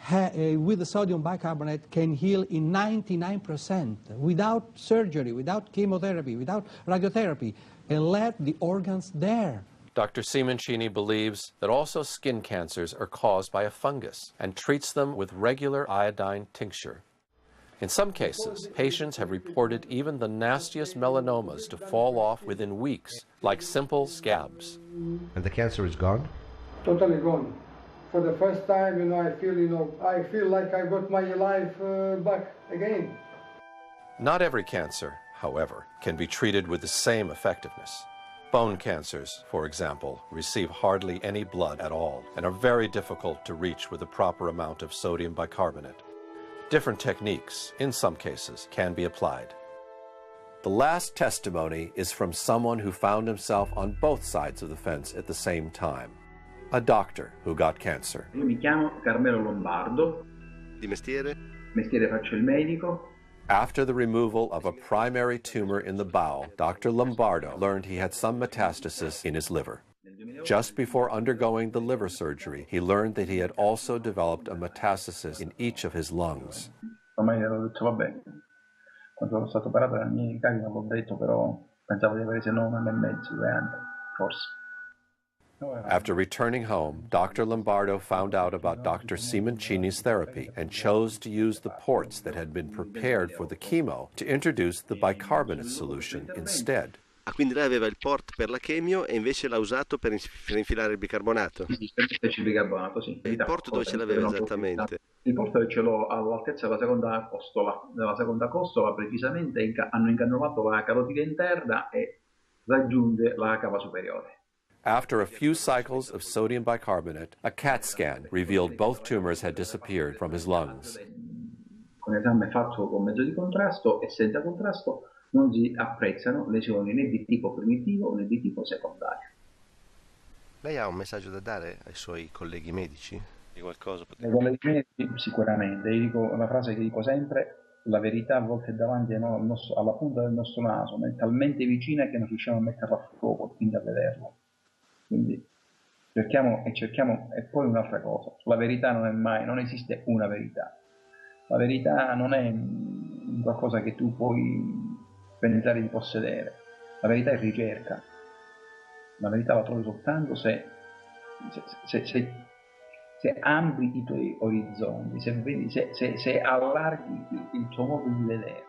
with the sodium bicarbonate can heal in 99% without surgery, without chemotherapy, without radiotherapy, and let the organs there. Dr. Simoncini believes that also skin cancers are caused by a fungus and treats them with regular iodine tincture. In some cases, patients have reported even the nastiest melanomas to fall off within weeks, like simple scabs. And the cancer is gone? Totally gone. For the first time, I feel like I got my life back again. Not every cancer, however, can be treated with the same effectiveness. Bone cancers, for example, receive hardly any blood at all and are very difficult to reach with the proper amount of sodium bicarbonate. Different techniques, in some cases, can be applied. The last testimony is from someone who found himself on both sides of the fence at the same time. A doctor who got cancer. Io mi chiamo Carmelo Lombardo. Di mestiere? Mestiere faccio il medico. After the removal of a primary tumor in the bowel, Dr. Lombardo learned he had some metastasis in his liver. Just before undergoing the liver surgery, he learned that he had also developed a metastasis in each of his lungs. Ormai avevo detto, vabbè, quando sono stato operato dai miei cari non l'ho detto, però pensavo di avere se no 1 anno e mezzo, 2 anni, forse. After returning home, Dr. Lombardo found out about Dr. Simoncini's therapy and chose to use the ports that had been prepared for the chemo to introduce the bicarbonate solution instead. Ah, quindi lei aveva il port per la chemio e invece l'ha usato per infilare il bicarbonato? Sì, per il bicarbonato, sì. E il port dove ce l'aveva esattamente? Il port ce l'ho all'altezza della seconda costola, precisamente hanno incannulato la carotide interna e raggiunge la cava superiore. After a few cycles of sodium bicarbonate, a CAT scan revealed both tumors had disappeared from his lungs. Con esame fatto con mezzo di contrasto e senza contrasto non si apprezzano lesioni né di tipo primitivo né di tipo secondario. Lei ha un messaggio da dare ai suoi colleghi medici? Di qualcosa? Ai colleghi medici sicuramente, io dico la frase che dico sempre: la verità a volte è davanti alla punta del nostro naso, ma è talmente vicina che non riusciamo a metterla a fuoco, quindi a vederla. Quindi cerchiamo, e poi un'altra cosa, la verità non esiste una verità. La verità non è qualcosa che tu puoi pensare di possedere, la verità è ricerca. La verità la trovi soltanto se ampli i tuoi orizzonti, se allarghi il tuo modo di vedere.